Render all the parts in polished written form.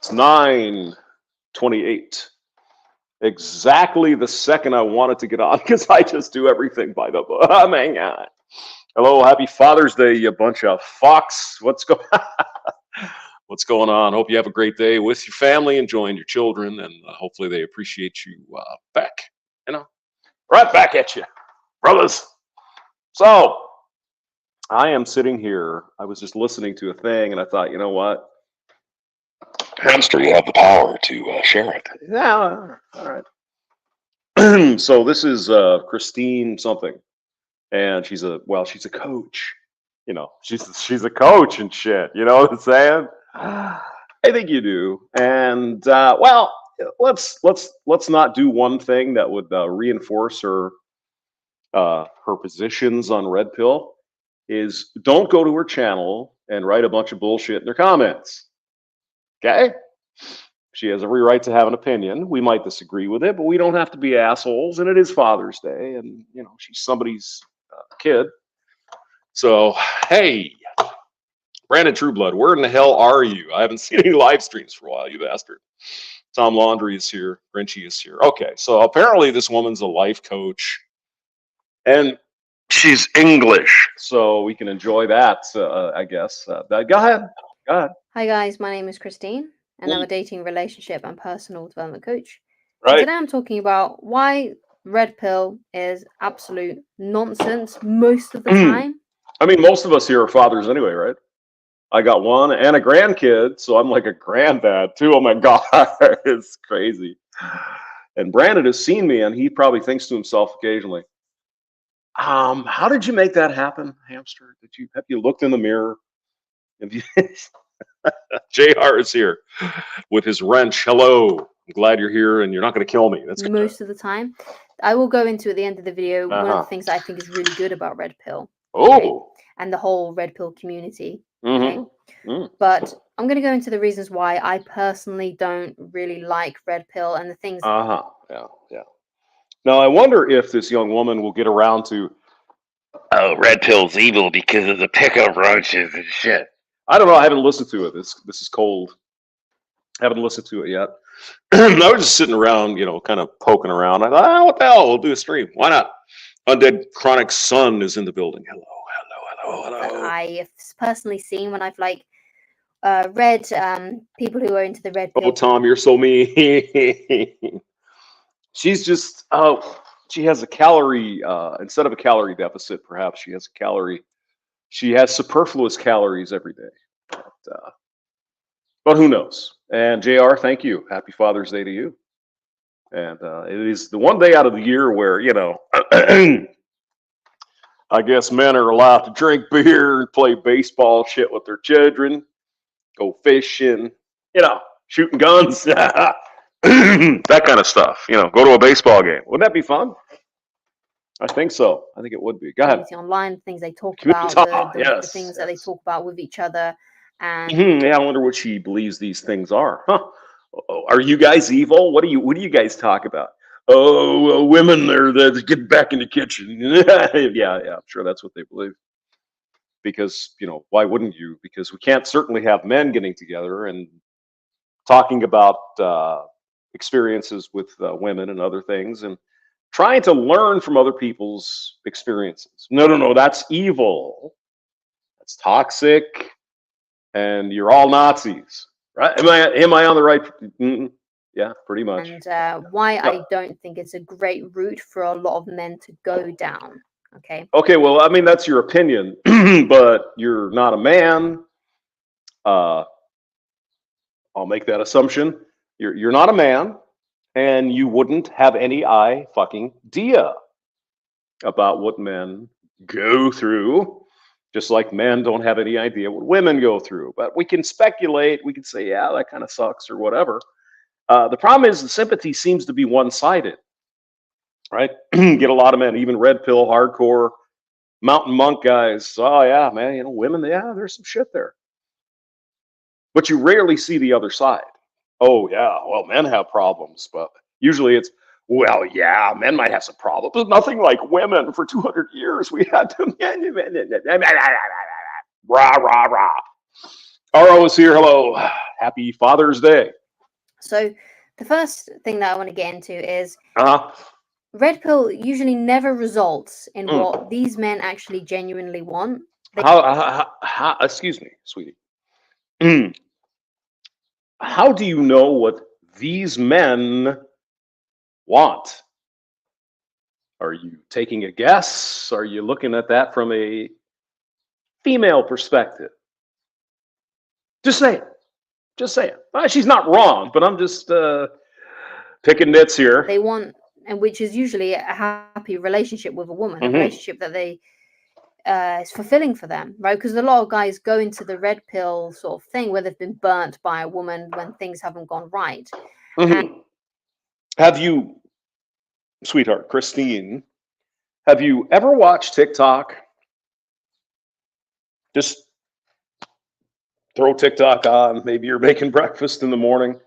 It's 9:28. Exactly the second I wanted to get on because I just do everything by the book. Oh my God. Hello, happy Father's Day, you bunch of fucks. What's going on? Hope you have a great day with your family, enjoying your children, and hopefully they appreciate you back. You know, right back at you, brothers. So I am sitting here. I was just listening to a thing, and I thought, you know what? Hamster, you have the power to share it. Yeah, all right. So this is Christine something, and she's a coach. You know, she's a coach and shit. You know what I'm saying? I think you do. And let's not do one thing that would reinforce her positions on Red Pill. Is don't go to her channel and write a bunch of bullshit in her comments. Okay? She has every right to have an opinion. We might disagree with it, but we don't have to be assholes. And it is Father's Day, and you know she's somebody's kid. So hey, Brandon Trueblood, where in the hell are you? I haven't seen any live streams for a while, you bastard. Tom Laundry is here. Grinchy is here. Okay, so apparently this woman's a life coach, and she's English, so we can enjoy that. I guess. Go ahead. Go ahead. Hi guys, my name is Christine, and I'm a dating, relationship, and personal development coach. Right. And today I'm talking about why red pill is absolute nonsense most of the time. I mean, most of us here are fathers anyway, right? I got one and a grandkid, so I'm like a granddad too. Oh my God, it's crazy. And Brandon has seen me, and he probably thinks to himself occasionally, how did you make that happen, hamster? Have you looked in the mirror? Have you JR is here with his wrench. Hello. I'm glad you're here, and you're not going to kill me. That's good. Most of the time. I will go into at the end of the video one of the things that I think is really good about red pill. Oh. Okay? And the whole red pill community. Okay? But I'm going to go into the reasons why I personally don't really like red pill and the things. Yeah. Now I wonder if this young woman will get around to. Oh, red pill's evil because of the pickup roaches and shit. I don't know. I haven't listened to it. This is cold. I haven't listened to it yet. I was just sitting around, you know, kind of poking around. I thought, what the hell? We'll do a stream. Why not? Undead Chronic Sun is in the building. Hello. I have personally seen when I've read people who are into the red pill. Oh, Tom, you're so mean. She's just she has a calorie instead of a calorie deficit. Perhaps she has superfluous calories every day. But who knows? And JR, thank you. Happy Father's Day to you. And it is the one day out of the year where, you know, I guess men are allowed to drink beer and play baseball shit with their children, go fishing, you know, shooting guns, that kind of stuff. You know, go to a baseball game. Wouldn't that be fun? I think so. I think it would be. Go ahead. Online, things they talk about, the things that they talk about with each other. And yeah, I wonder what she believes these things are. Huh? Are you guys evil? What do you guys talk about? Oh, women are the get back in the kitchen. yeah, I'm sure that's what they believe. Because, you know, why wouldn't you? Because we can't certainly have men getting together and talking about experiences with women and other things and trying to learn from other people's experiences. No, that's evil. That's toxic. And you're all Nazis, right? Am I on the right? Yeah, pretty much. And why I don't think it's a great route for a lot of men to go down. Okay, well, I mean, that's your opinion, but you're not a man. I'll make that assumption. You're not a man, and you wouldn't have any idea about what men go through. Just like men don't have any idea what women go through. But we can speculate. We can say, yeah, that kind of sucks or whatever. The problem is the sympathy seems to be one-sided, right? Get a lot of men, even red pill, hardcore, mountain monk guys. Oh, yeah, man, you know, women, yeah, there's some shit there. But you rarely see the other side. Oh, yeah, well, men have problems. But usually it's, well, yeah, men might have some problems, but nothing like women. For 200 years, we had to. Rah, rah, rah. RO is here. Hello. Happy Father's Day. So the first thing that I want to get into is Uh-huh. red pill usually never results in what these men actually genuinely want. Excuse me, sweetie. How do you know what these men want? Are you taking a guess? Are you looking at that from a female perspective? Just say it. Just say it. She's not wrong, but I'm just picking nits here. They want, and which is usually a happy relationship with a woman, a relationship that they is fulfilling for them, right? Because a lot of guys go into the red pill sort of thing where they've been burnt by a woman when things haven't gone right. Have you, sweetheart, Christine, have you ever watched TikTok? Just throw TikTok on. Maybe you're making breakfast in the morning.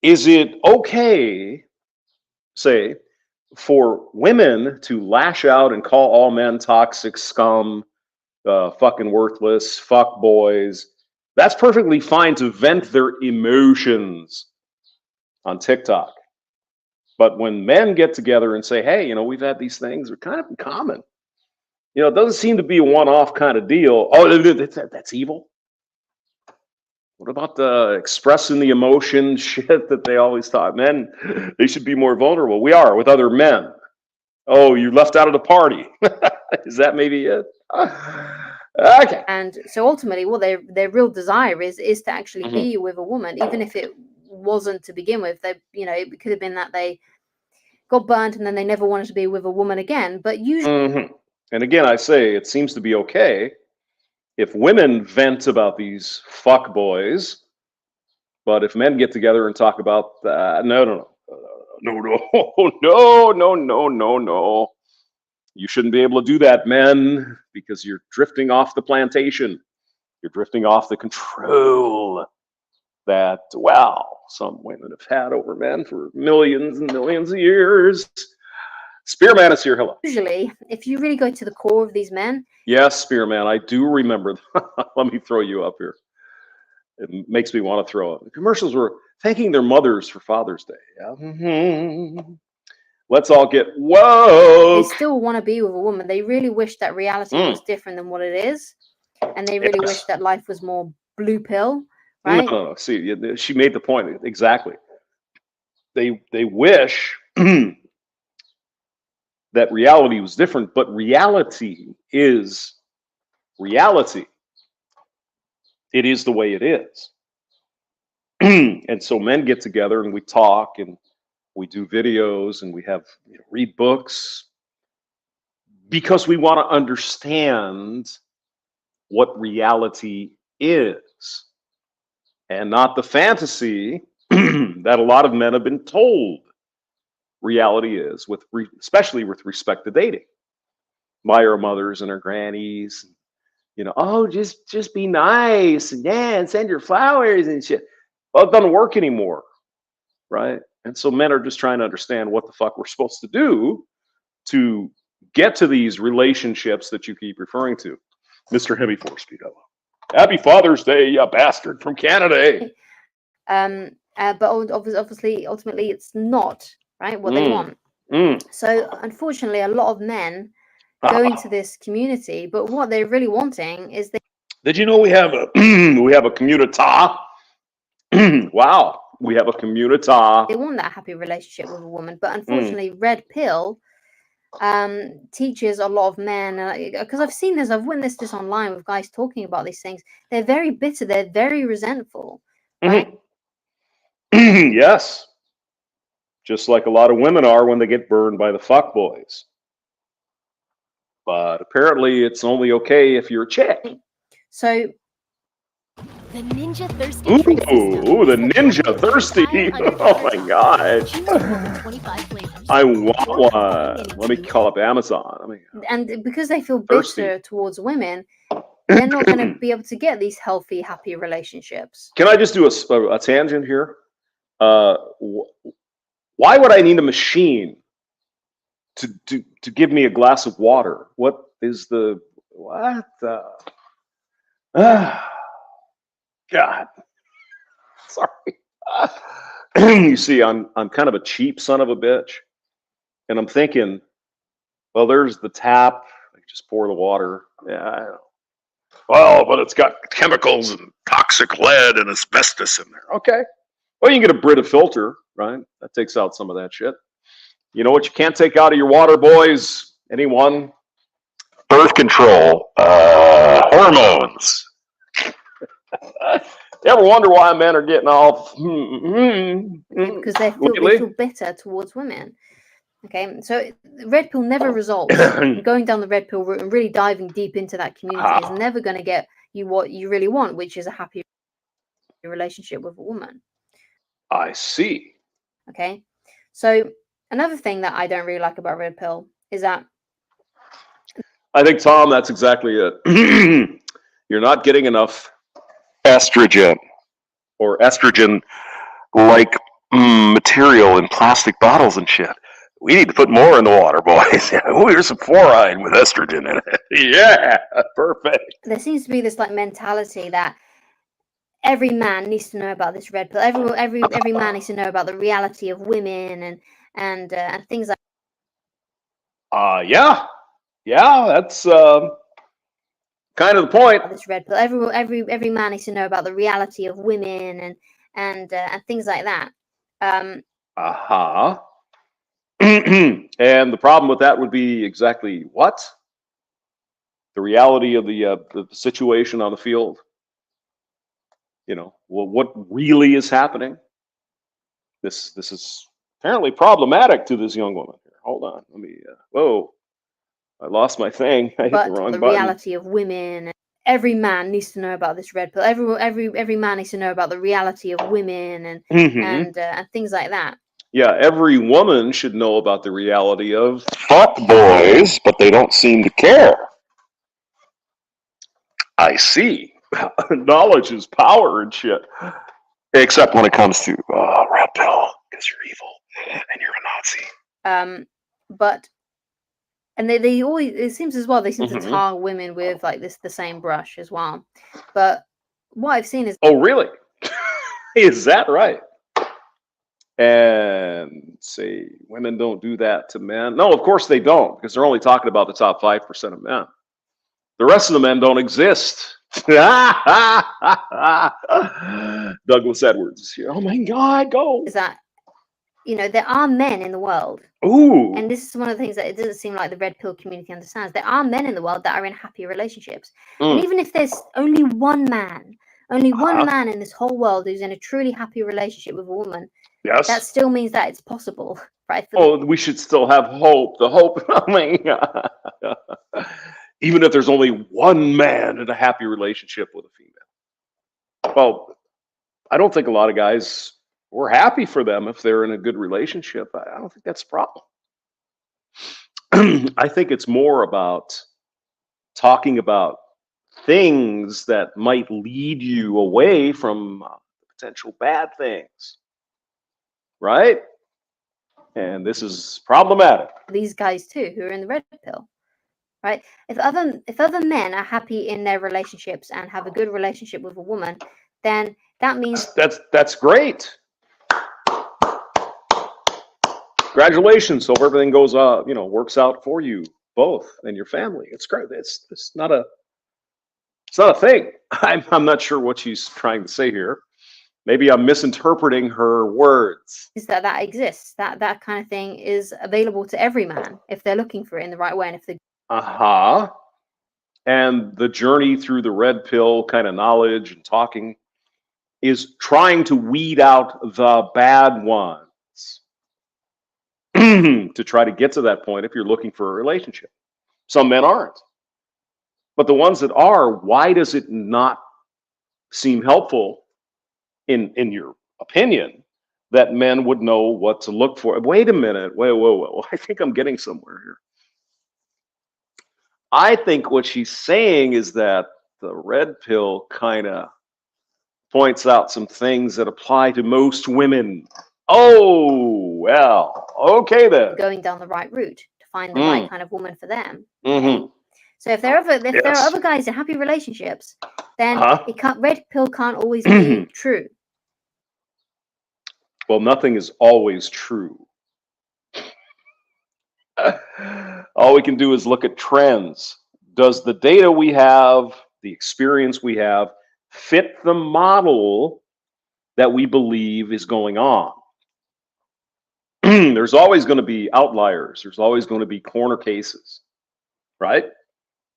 Is it okay, say, for women to lash out and call all men toxic scum, fucking worthless, fuck boys? That's perfectly fine to vent their emotions on TikTok. But when men get together and say, hey, we've had these things, we're kind of in common. It doesn't seem to be a one-off kind of deal. Oh, that's evil. What about the expressing the emotion shit that they always thought men, they should be more vulnerable? We are with other men. Oh, you left out of the party. Is that maybe it? Okay. And so ultimately, what their real desire is to actually be with a woman, even if it wasn't to begin with. They, it could have been that they got burnt and then they never wanted to be with a woman again. But usually, and again, I say it seems to be okay if women vent about these fuck boys, but if men get together and talk about no. You shouldn't be able to do that, men, because you're drifting off the plantation. You're drifting off the control that, some women have had over men for millions and millions of years. Spearman is here. Hello. Usually, if you really go to the core of these men. Yes, Spearman, I do remember. Let me throw you up here. It makes me want to throw up. The commercials were thanking their mothers for Father's Day. Yeah. Let's all get woke. They still want to be with a woman. They really wish that reality was different than what it is. And they really wish that life was more blue pill, right? No. See, she made the point. Exactly. They wish that reality was different, but reality is reality. It is the way it is. And so men get together and we talk and we do videos and we have read books because we want to understand what reality is and not the fantasy that a lot of men have been told reality is, especially with respect to dating. By our mothers and our grannies, oh, just be nice and send your flowers and shit. Well, it doesn't work anymore, right? And so men are just trying to understand what the fuck we're supposed to do to get to these relationships that you keep referring to. Mr. Heavy Force Speed. Happy Father's Day, you bastard from Canada. But obviously, ultimately, it's not right what they want. So unfortunately, a lot of men go into this community, but what they're really wanting is Did you know we have a community? Wow, we have a community. They want that happy relationship with a woman, but unfortunately, red pill teaches a lot of men, because I've seen this, I've witnessed this online with guys talking about these things. They're very bitter, they're very resentful, right? Yes, just like a lot of women are when they get burned by the fuck boys. But apparently, it's only okay if you're a chick. So. The Ninja Thirsty drink system. Ooh, the Ninja Thirsty. Oh my gosh. I want one. Let me call up Amazon. And because they feel bitter towards women, they're not going to be able to get these healthy, happy relationships. Can I just do a tangent here? Why would I need a machine to give me a glass of water? What is the what? God. Sorry. You see, I'm kind of a cheap son of a bitch, and I'm thinking, well, there's the tap. I just pour the water. Yeah, I know. Well, but it's got chemicals and toxic lead and asbestos in there. Okay. Well, you can get a Brita filter, right? That takes out some of that shit. You know what you can't take out of your water, boys? Anyone? Birth control, hormones. You ever wonder why men are getting off? Because they Lately? feel bitter towards women. Okay, so red pill never results. Going down the red pill route and really diving deep into that community is never going to get you what you really want, which is a happy relationship with a woman. I see. Okay, so another thing that I don't really like about red pill is that I think, Tom, that's exactly it. You're not getting enough Estrogen. or estrogen. Like material in plastic bottles and shit. We need to put more in the water, boys. Here's some fluoride with estrogen in it. Yeah, perfect. there seems to be this like mentality that every man needs to know about this red pill. Every man needs to know about the reality of women and things like. Yeah, that's kind of the point. This red pill. Every man needs to know about the reality of women and things like that. And the problem with that would be exactly what? The reality of the situation on the field. You know, well, what really is happening? This is apparently problematic to this young woman here. Hold on, let me. Whoa, I lost my thing. I hit the wrong button. Reality of women. Every man needs to know about this red pill. Every man needs to know about the reality of women and things like that. Yeah, every woman should know about the reality of Fuck boys, but they don't seem to care. I see. Knowledge is power and shit. Except when it comes to red pill, because you're evil and you're a Nazi. But and they always, it seems as well, they seem to tar women with like the same brush as well. But what I've seen is, oh really? Is that right? And say women don't do that to men. No, of course they don't, because they're only talking about the top 5% of men. The rest of the men don't exist. Douglas Edwards. Oh my God, go. Is that, you know, there are men in the world. Ooh. And this is one of the things that it doesn't seem like the red pill community understands. There are men in the world that are in happy relationships. And even if there's only one man in this whole world who's in a truly happy relationship with a woman, yes, that still means that it's possible, right? We should still have hope. The hope. I mean, even if there's only one man in a happy relationship with a female. Well, I don't think a lot of guys were happy for them if they're in a good relationship. I don't think that's a problem. I think it's more about talking about things that might lead you away from potential bad things, right? And this is problematic. These guys too, who are in the red pill, right? If other men are happy in their relationships and have a good relationship with a woman, then that means that's great. Congratulations. Hope everything goes works out for you both and your family. It's great. It's not a thing. I'm not sure what she's trying to say here. Maybe I'm misinterpreting her words. Is that exists. That kind of thing is available to every man if they're looking for it in the right way, and if they. And the journey through the red pill kind of knowledge and talking is trying to weed out the bad ones to try to get to that point if you're looking for a relationship. Some men aren't. But the ones that are, why does it not seem helpful in your opinion that men would know what to look for? Wait a minute. Whoa. I think I'm getting somewhere here. I think what she's saying is that the red pill kind of points out some things that apply to most women. Oh, well, okay then. Going down the right route to find the right kind of woman for them. Okay? So if there are other guys in happy relationships, then Uh-huh. red pill can't always be true. Well, nothing is always true. All we can do is look at trends. Does the data we have, the experience we have, fit the model that we believe is going on? There's always going to be outliers. There's always going to be corner cases, right?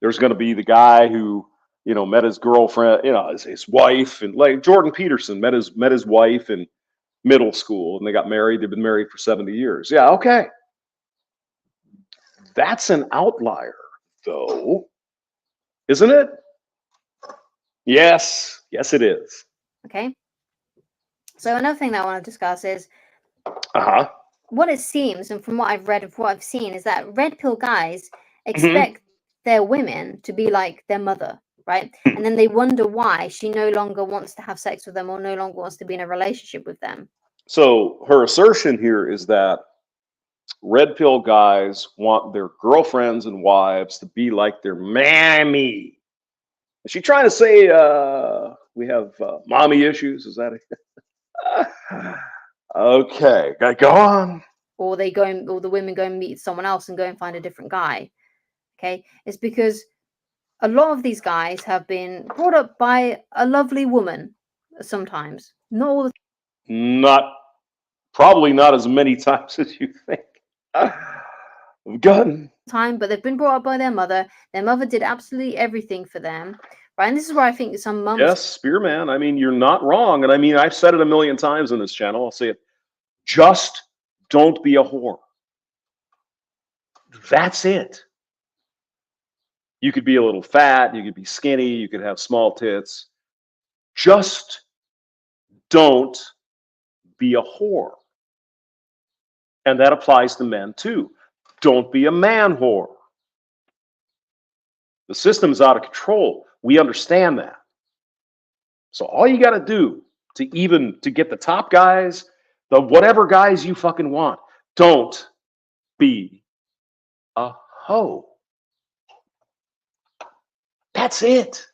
There's going to be the guy who, met his girlfriend, his wife, and like Jordan Peterson met his wife in middle school, and they got married. They've been married for 70 years. Yeah, okay. That's an outlier, though, isn't it? Yes, it is. Okay. So another thing that I want to discuss is what it seems, and from what I've read and from what I've seen, is that red pill guys expect their women to be like their mother, right? And then they wonder why she no longer wants to have sex with them or no longer wants to be in a relationship with them. So her assertion here is that red pill guys want their girlfriends and wives to be like their mammy. Is she trying to say we have mommy issues? Is that it? Okay, go on. Or the women go and meet someone else and go and find a different guy. Okay, it's because a lot of these guys have been brought up by a lovely woman. Sometimes, not all the Probably not as many times as you think. Gun time, but they've been brought up by their mother. Their mother did absolutely everything for them, right? And this is where I think some mums. Yes, Spearman. I mean, you're not wrong, and I mean, I've said it a million times in this channel. I'll say it. Just don't be a whore. That's it. You could be a little fat. You could be skinny. You could have small tits. Just don't be a whore. And that applies to men too. Don't be a man whore. The system's out of control. We understand that. So all you got to do to get the top guys, the whatever guys you fucking want, don't be a hoe. That's it.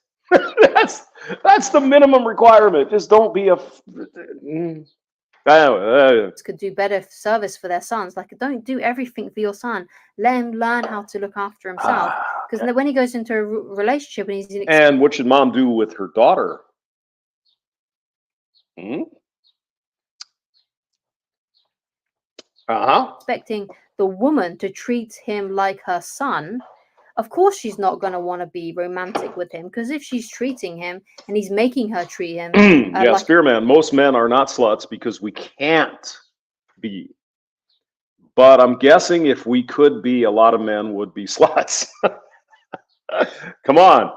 that's the minimum requirement. Just don't be a. Could do better service for their sons. Like, don't do everything for your son. Let him learn how to look after himself. Because when he goes into a relationship and he's and what should mom do with her daughter? Expecting the woman to treat him like her son. Of course, she's not going to want to be romantic with him, because if she's treating him and he's making her treat him, Spearman, most men are not sluts because we can't be. But I'm guessing if we could be, a lot of men would be sluts. Come on.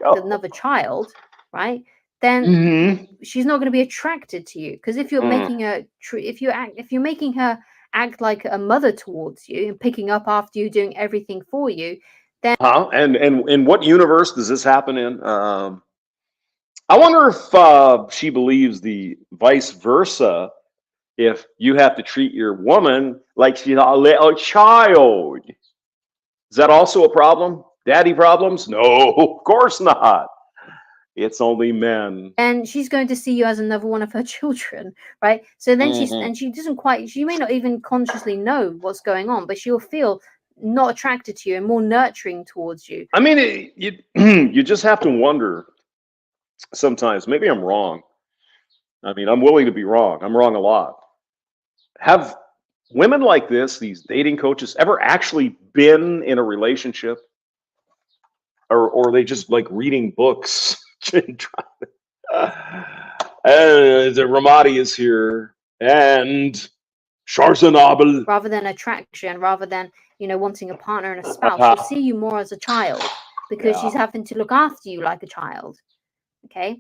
Another child, right? Then she's not going to be attracted to you, because if you're making her, if you're making her act like a mother towards you and picking up after you, doing everything for you, then and in what universe does this happen in? I wonder if she believes the vice versa. If you have to treat your woman like she's a little child, is that also a problem? Daddy problems? No, of course not. It's only men. And she's going to see you as another one of her children, right? So then she may not even consciously know what's going on, but she'll feel not attracted to you and more nurturing towards you. I mean, you just have to wonder sometimes. Maybe I'm wrong. I mean, I'm willing to be wrong. I'm wrong a lot. Have women like this, these dating coaches, ever actually been in a relationship? Or are they just like reading books? The Ramadi is here, and Schwarzenegger. Rather than attraction, rather than wanting a partner and a spouse, she'll see you more as a child, because she's having to look after you like a child. Okay,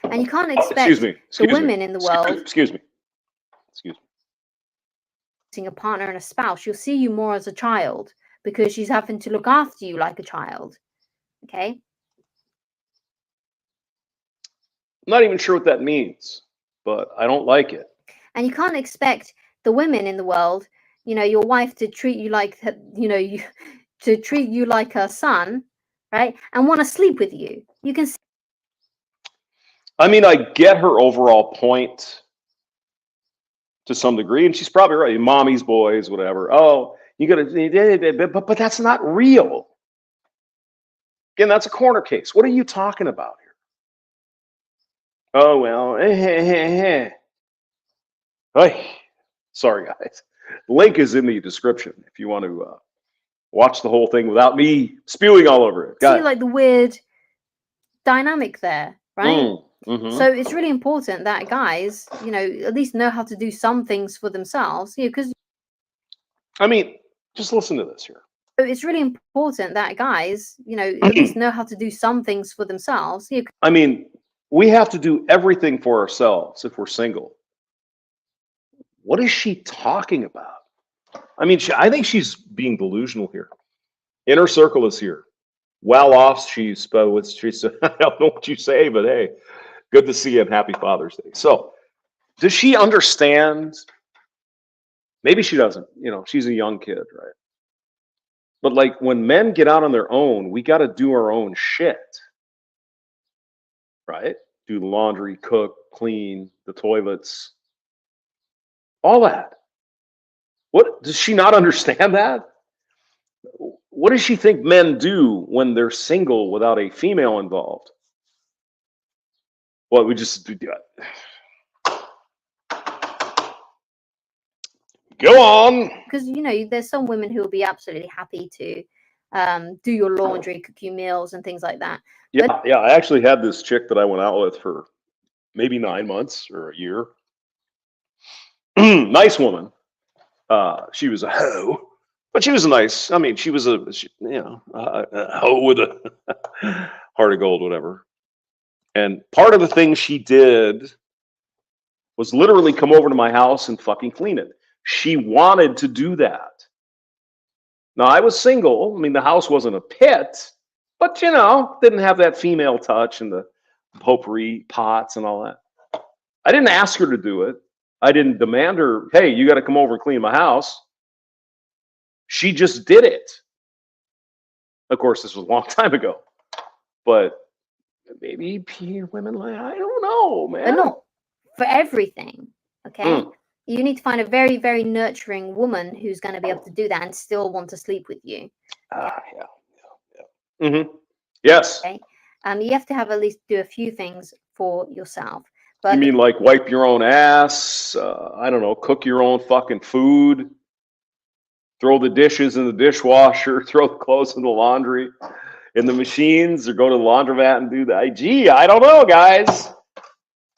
and you can't expect the women in the world. Excuse me. A partner and a spouse, she'll see you more as a child, because she's having to look after you like a child. Okay. I'm not even sure what that means, but I don't like it. And you can't expect the women in the world, your wife, to treat you like, to treat you like her son, right, and want to sleep with you. You can see I mean, I get her overall point to some degree, and she's probably right. Mommy's boys, whatever. Oh, you gotta, but that's not real. Again, that's a corner case. What are you talking about here? Oh well, Hey, sorry guys. The link is in the description if you want to watch the whole thing without me spewing all over it. Got it. like the weird dynamic there, right? Mhm. So it's really important that guys, you know, at least know how to do some things for themselves. You know, because I mean, just listen to this here. it's really important that guys, you know, at least know how to do some things for themselves. You know, I mean, we have to do everything for ourselves if we're single. What is she talking about? I mean, I think she's being delusional here. Inner circle is here. Well off, she's I don't know what you say, but hey, good to see you and happy Father's Day. So, does she understand? Maybe she doesn't. You know, she's a young kid, right? But like when men get out on their own, we got to do our own shit, right? Do the laundry, cook, clean, the toilets, all that. What does she not understand that? What does she think men do when they're single without a female involved? Well, we just do that. Go on. because you know, there's some women who will be absolutely happy to do your laundry, cook you meals, and things like that. Yeah, I actually had this chick that I went out with for maybe 9 months or a year. Nice woman. She was a hoe, but she was nice. I mean, she was a hoe with a heart of gold, whatever. And part of the thing she did was literally come over to my house and fucking clean it. She wanted to do that. Now, I was single. I mean, the house wasn't a pit, but, you know, didn't have that female touch and the potpourri pots and all that. I didn't ask her to do it. I didn't demand her, hey, you got to come over and clean my house. She just did it. Of course, this was a long time ago. But maybe women like, I don't know, man. But not for everything, okay? You need to find a very, very nurturing woman who's going to be able to do that and still want to sleep with you. Yeah. Mm-hmm. Yes. Okay. You have to have at least do a few things for yourself. But you mean like wipe your own ass? I don't know, cook your own fucking food, throw the dishes in the dishwasher, throw the clothes in the laundry, in the machines, or go to the laundromat and do that. Gee, I don't know, guys.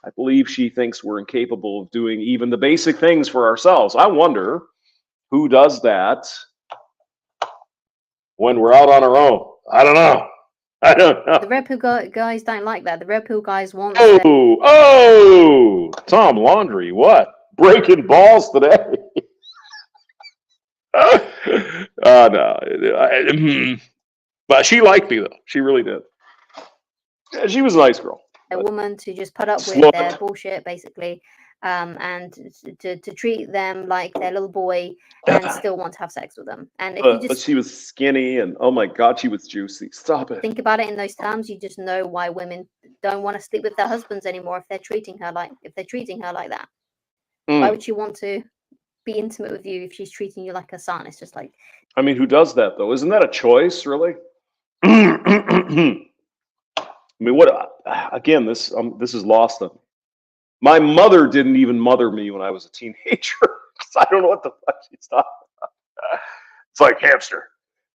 I believe she thinks we're incapable of doing even the basic things for ourselves. I wonder who does that when we're out on our own. I don't know. the red pill guys don't like that. The red pill guys want. Tom Laundry, what? Breaking balls today? No. But she liked me though. She really did. Yeah, she was a nice girl. A woman to just put up with their bullshit, basically, and to treat them like their little boy and still want to have sex with them. And if you just but she was skinny and oh my god, she was juicy. Stop it. Think about it in those terms, you just know why women don't want to sleep with their husbands anymore if they're treating her like that. Why would she want to be intimate with you if she's treating you like a son? It's just like, I mean, who does that though? Isn't that a choice, really? I mean, what? Again, this is lost on me. My mother didn't even mother me when I was a teenager. I don't know what the fuck she's talking about. It's like, hamster,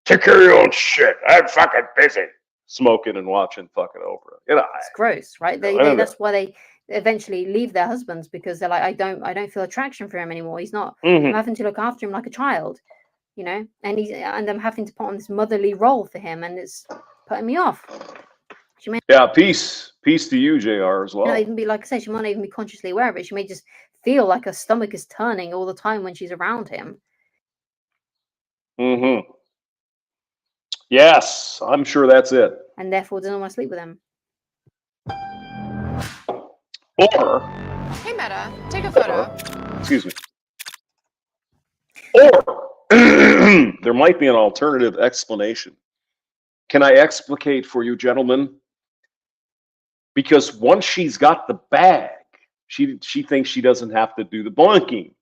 take care of your own shit. I'm fucking busy. Smoking and watching fucking Oprah. You know, it's gross, right? That's why they eventually leave their husbands, because they're like, I don't feel attraction for him anymore. He's not. I'm having to look after him like a child, you know, and I'm having to put on this motherly role for him, and it's putting me off. Yeah, peace to you, JR, as well. Not even be, like I say, she might not even be consciously aware of it. She may just feel like her stomach is turning all the time when she's around him. Yes, I'm sure that's it. And therefore doesn't want to sleep with him. Or, hey Meta, take a photo. Excuse me. Or there might be an alternative explanation. Can I explicate for you, gentlemen? Because once she's got the bag, she thinks she doesn't have to do the blinking.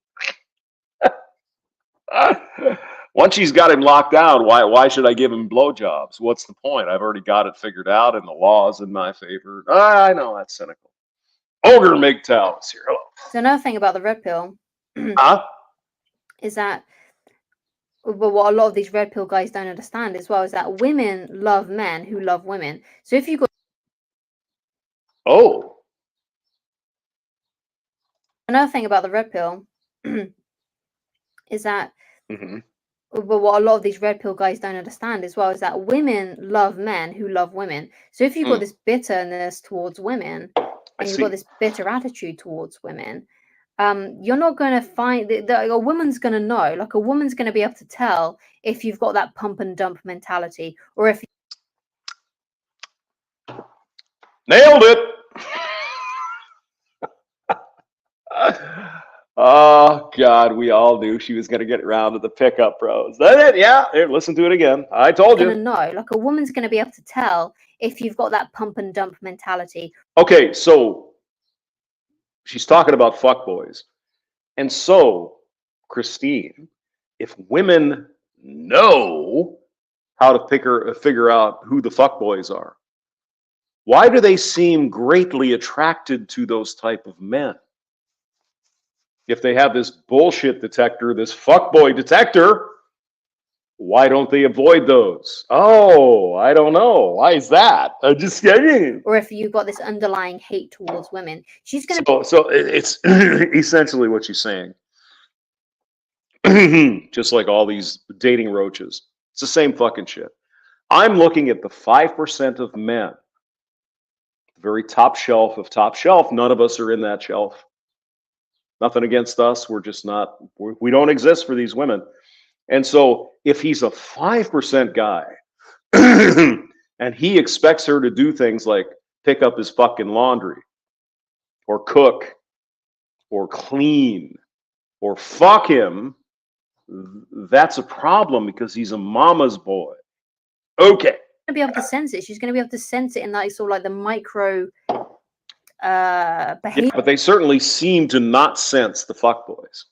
Once she's got him locked down, why should I give him blowjobs? What's the point? I've already got it figured out, and the law's in my favor. I know that's cynical. Ogre MGTOW is here. Hello. So another thing about the red pill Huh? is that, but what a lot of these red pill guys don't understand as well is that women love men who love women. So if you got Oh. another thing about the red pill is that, Mm-hmm. but what a lot of these red pill guys don't understand as well is that women love men who love women. So if you've got this bitterness towards women and you've got this bitter attitude towards women, you're not going to find a woman's going to know, like a woman's going to be able to tell if you've got that pump and dump mentality, or if Nailed it. Oh God, we all knew she was going to get around to the pickup bros. That it? Yeah. Here, listen to it again. I told going to you. know, like a woman's going to be able to tell if you've got that pump and dump mentality. Okay, so she's talking about fuckboys. And so, Christine, if women know how to figure out who the fuckboys are, why do they seem greatly attracted to those type of men? If they have this bullshit detector, this fuckboy detector, why don't they avoid those? Oh, I don't know. Why is that? I'm just kidding. Or if you've got this underlying hate towards women, she's going to. So it's essentially what she's saying. Just like all these dating roaches. It's the same fucking shit. I'm looking at the 5% of men, the very top shelf of top shelf. None of us are in that shelf. Nothing against us. We're just not, we don't exist for these women. And so if he's a 5% guy and he expects her to do things like pick up his fucking laundry or cook or clean or fuck him, that's a problem because he's a mama's boy. Okay. Be able to sense it. She's going to be able to sense it in that sort of like the micro behavior. Yeah, but they certainly seem to not sense the fuckboys.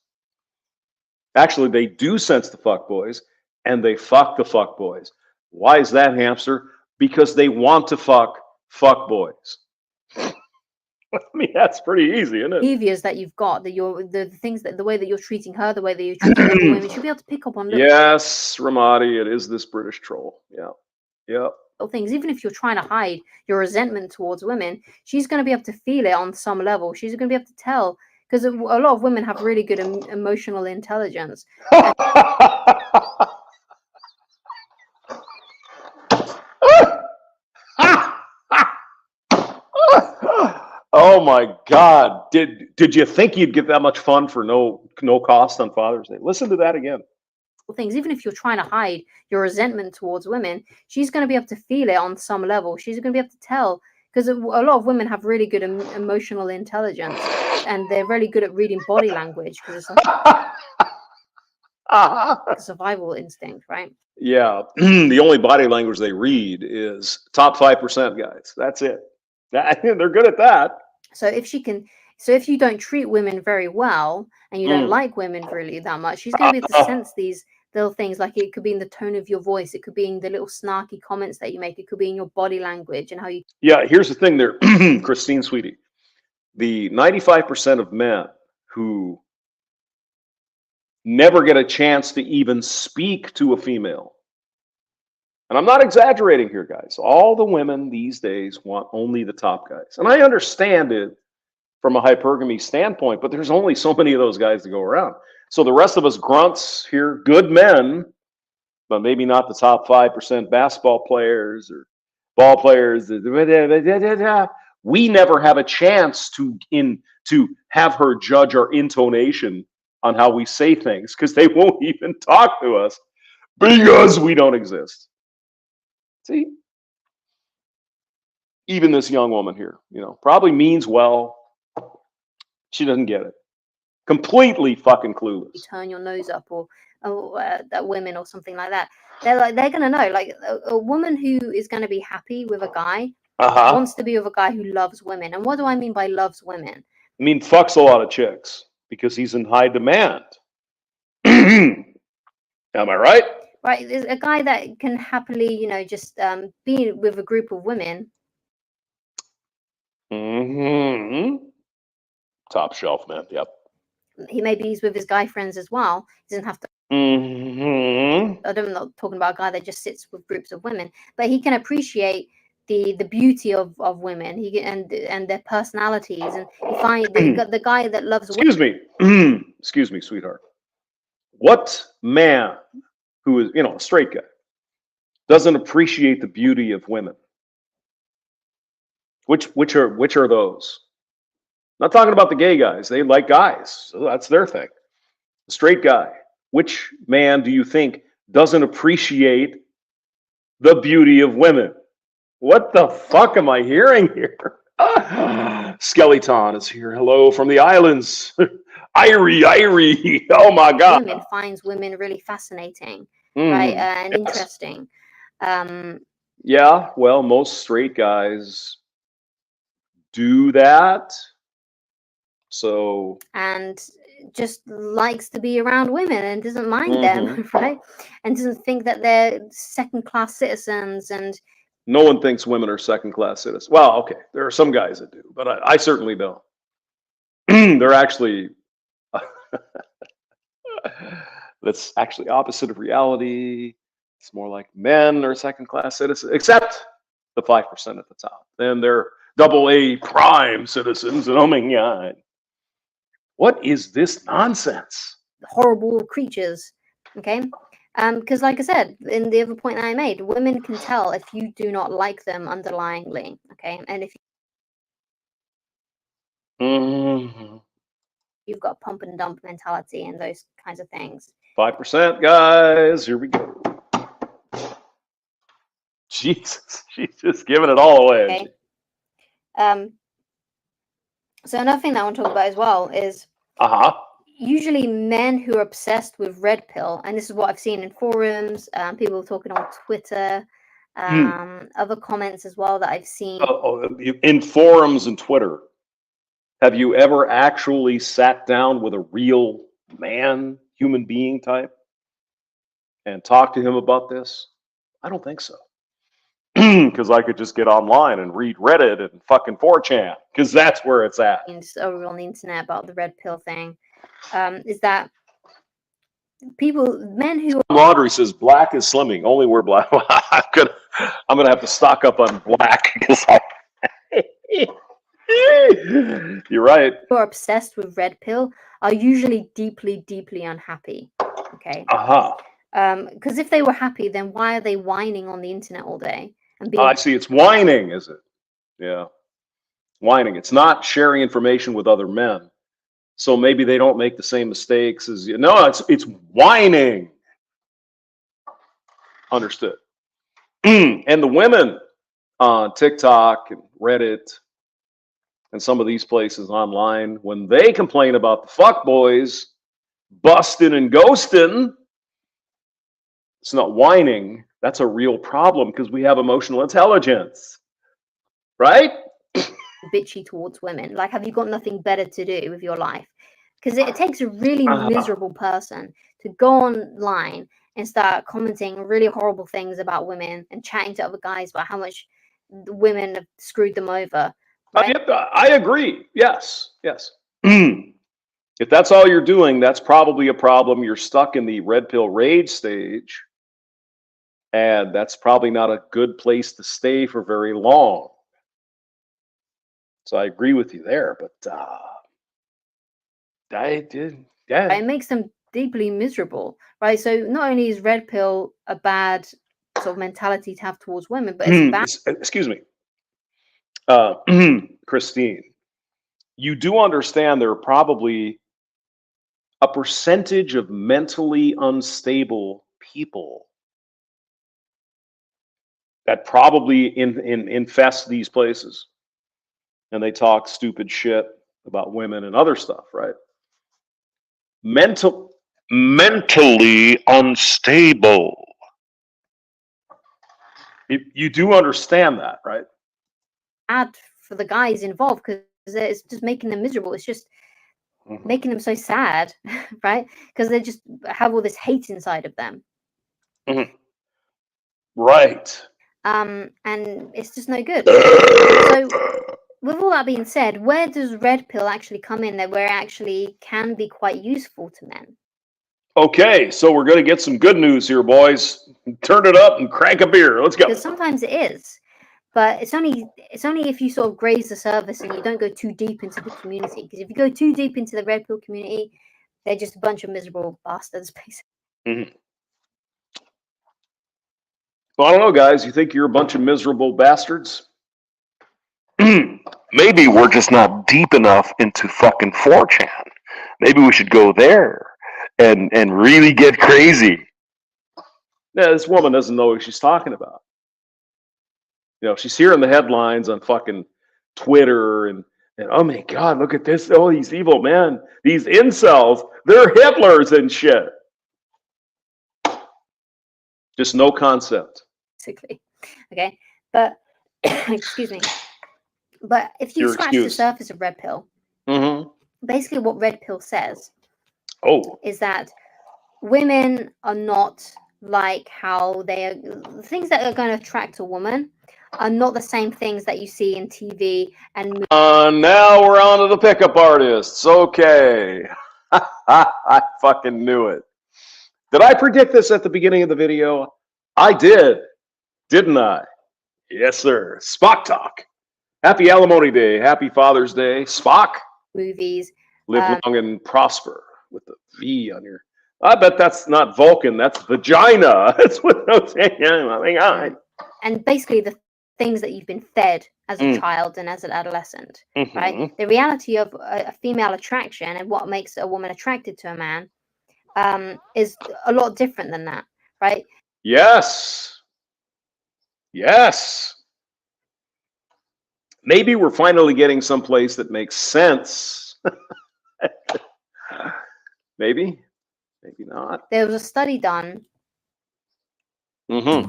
Actually, they do sense the fuckboys, and they fuck the fuckboys. Why is that, hamster? Because they want to fuck fuckboys. I mean, that's pretty easy, isn't it? Behaviors that you've got, that you're the things that the way that you're treating her, the way that you're treating other women, she'll be able to pick up on little, Yes, Ramadi, it is this British troll. Yeah. Yep. little things. Even if you're trying to hide your resentment towards women, she's going to be able to feel it on some level. She's going to be able to tell, because a lot of women have really good emotional intelligence. Oh my God! Did you think you'd get that much fun for no cost on Father's Day? Listen to that again. Things, even if you're trying to hide your resentment towards women, she's going to be able to feel it on some level. She's going to be able to tell, because a lot of women have really good emotional intelligence, and they're really good at reading body language because it's like a survival instinct, right? Yeah, the only body language they read is top 5% guys. That's it. They're good at that. So if you don't treat women very well and you don't like women really that much, she's going to be able to sense these little things. Like it could be in the tone of your voice, it could be in the little snarky comments that you make, it could be in your body language and how you. Yeah, here's the thing there, Christine, sweetie. The 95% of men who never get a chance to even speak to a female. And I'm not exaggerating here, guys. All the women these days want only the top guys. And I understand it from a hypergamy standpoint, but there's only so many of those guys to go around. So the rest of us grunts here, good men, but maybe not the top 5% basketball players or ball players. We never have a chance to have her judge our intonation on how we say things because they won't even talk to us because we don't exist. See? Even this young woman here, probably means well. She doesn't get it. Completely fucking clueless. You turn your nose up or women or something like that. They're gonna know. Like a woman who is gonna be happy with a guy Uh-huh. wants to be with a guy who loves women. And what do I mean by loves women? I mean, fucks a lot of chicks because he's in high demand. Am I right? Right, there's a guy that can happily, just be with a group of women. Mm-hmm. Top shelf, man. Yep. Maybe he's with his guy friends as well. He doesn't have to. Mm-hmm. I'm not talking about a guy that just sits with groups of women, but he can appreciate the beauty of women. And their personalities, and you find the guy that loves women. Excuse me. Excuse me, sweetheart. What man who is, a straight guy doesn't appreciate the beauty of women? Which are those? Not talking about the gay guys. They like guys, so that's their thing. The straight guy. Which man do you think doesn't appreciate the beauty of women? What the fuck am I hearing here? Skeleton is here. Hello from the islands. Irie. Oh my God. Women finds women really fascinating, right, and interesting. Yeah, well, most straight guys do that. So. And just likes to be around women and doesn't mind them, right? And doesn't think that they're second-class citizens. And no one thinks women are second-class citizens. Well, okay, there are some guys that do, but I certainly don't. They're actually that's actually opposite of reality. It's more like men are second-class citizens, except the 5% at the top. Then they're AA prime citizens, and oh my God. What is this nonsense? Horrible creatures, okay? Because like I said, in the other point that I made, women can tell if you do not like them underlyingly, okay? And if you've got pump and dump mentality and those kinds of things. 5%, guys. Here we go. Jesus, she's just giving it all away. Okay. So another thing that I want to talk about as well is usually men who are obsessed with red pill, and this is what I've seen in forums, people talking on Twitter, other comments as well that I've seen. In forums and Twitter, have you ever actually sat down with a real man, human being type, and talked to him about this? I don't think so. Because I could just get online and read Reddit and fucking 4chan, because that's where it's at. Just over on the internet about the red pill thing, is that men who Laundry says black is slimming. Only wear black. I'm gonna have to stock up on black because you're right. Who are obsessed with red pill are usually deeply, deeply unhappy. Okay. Because if they were happy, then why are they whining on the internet all day? And I see. It's whining, is it? Yeah, whining. It's not sharing information with other men. So maybe they don't make the same mistakes as you. No, it's whining. Understood. And the women on TikTok and Reddit and some of these places online, when they complain about the fuck boys busting and ghosting, it's not whining. That's a real problem because we have emotional intelligence, right? Bitchy towards women. Like, have you got nothing better to do with your life? Because it takes a really miserable person to go online and start commenting really horrible things about women and chatting to other guys about how much women have screwed them over. Right? I agree. Yes. If that's all you're doing, that's probably a problem. You're stuck in the red pill rage stage. And that's probably not a good place to stay for very long. So I agree with you there, but it makes them deeply miserable, right? So not only is red pill a bad sort of mentality to have towards women, but it's bad. Excuse me, Christine, you do understand there are probably a percentage of mentally unstable people that probably infest these places, and they talk stupid shit about women and other stuff, right? mentally unstable. You do understand that, right? Bad for the guys involved because it's just making them miserable. It's just making them so sad, right? Because they just have all this hate inside of them. Right. And it's just no good. So, with all that being said, where does red pill actually come in? Where it actually can be quite useful to men. Okay, so we're going to get some good news here, boys. Turn it up and crank a beer. Let's go. Because sometimes it is, but it's only if you sort of graze the surface and you don't go too deep into the community. Because if you go too deep into the red pill community, they're just a bunch of miserable bastards, basically. Well, I don't know, guys. You think you're a bunch of miserable bastards? Maybe we're just not deep enough into fucking 4chan. Maybe we should go there and really get crazy. Yeah, this woman doesn't know what she's talking about. You know, she's hearing the headlines on fucking Twitter and oh my God, look at this. Oh, these evil men, these incels, they're Hitlers and shit. Just no concept. Basically. Okay. But, excuse me. But if you scratch the surface of red pill, basically what red pill says is that women are not like how they are. The things that are going to attract a woman are not the same things that you see in TV and movies. Now we're on to the pickup artists. Okay. I fucking knew it. Did I predict this at the beginning of the video? I did. Didn't I? Yes, sir. Spock talk. Happy Alimony Day. Happy Father's Day. Spock. Movies. Live long and prosper with the V on your. I bet that's not Vulcan. That's vagina. That's what I was saying. Oh my God. And basically the things that you've been fed as a child and as an adolescent, right? The reality of a female attraction and what makes a woman attracted to a man is a lot different than that, right? Yes. Yes. Maybe we're finally getting someplace that makes sense. Maybe not. There was a study done. Yeah,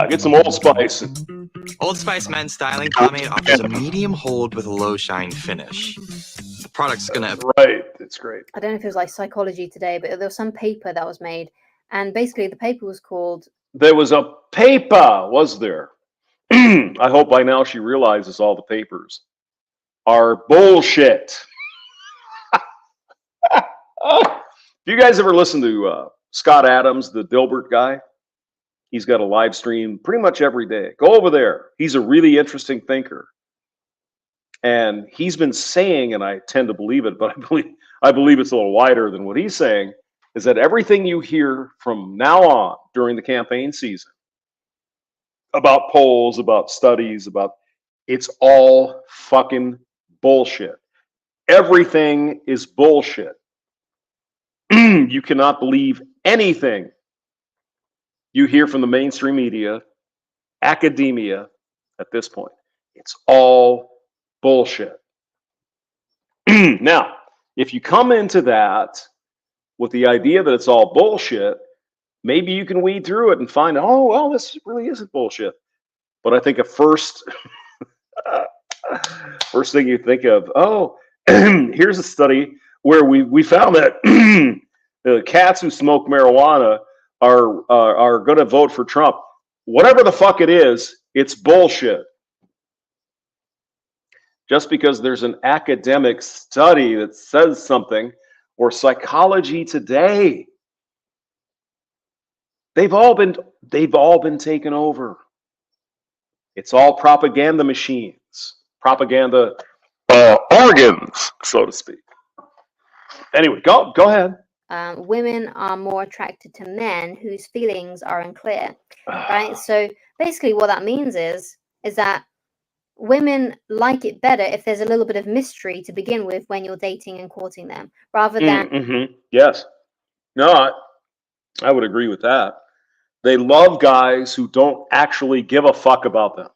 get some Old Spice. Old Spice Men's Styling Pomade offers a medium hold with a low shine finish. The product's gonna... Right, it's great. I don't know if it was like Psychology Today, but there was some paper that was made. And basically the paper was called... There was a paper, was there? I hope by now she realizes all the papers are bullshit. You guys ever listen to Scott Adams, the Dilbert guy? He's got a live stream pretty much every day. Go over there. He's a really interesting thinker. And he's been saying, and I tend to believe it, but I believe it's a little wider than what he's saying, is that everything you hear from now on during the campaign season about polls, about studies, it's all fucking bullshit. Everything is bullshit. You cannot believe anything you hear from the mainstream media, academia at this point. It's all bullshit. Now, if you come into that with the idea that it's all bullshit, maybe you can weed through it and find, oh, well, this really isn't bullshit. But I think a first thing you think of, oh, here's a study where we found that the cats who smoke marijuana are going to vote for Trump. Whatever the fuck it is, it's bullshit. Just because there's an academic study that says something, or Psychology Today, they've all been taken over. It's all propaganda machines, propaganda organs, so to speak. Anyway, go ahead. Women are more attracted to men whose feelings are unclear, right? So basically what that means is that women like it better if there's a little bit of mystery to begin with when you're dating and courting them, rather than... Yes. No, I would agree with that. They love guys who don't actually give a fuck about them.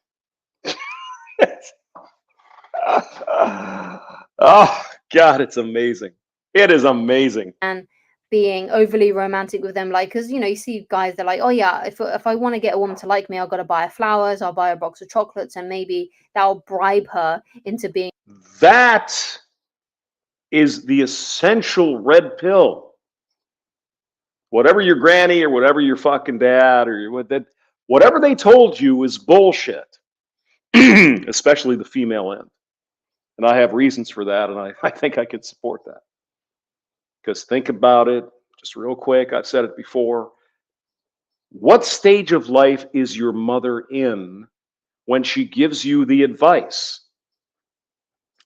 Oh, God, it's amazing. It is amazing. And being overly romantic with them, like, because you see guys, they're like, oh yeah, if I want to get a woman to like me, I've got to buy her flowers, I'll buy a box of chocolates, and maybe that'll bribe her into being. That is the essential red pill. Whatever your granny or whatever your fucking dad or whatever they told you is bullshit, especially the female end. And I have reasons for that, and I think I could support that. Because think about it, just real quick, I've said it before. What stage of life is your mother in when she gives you the advice?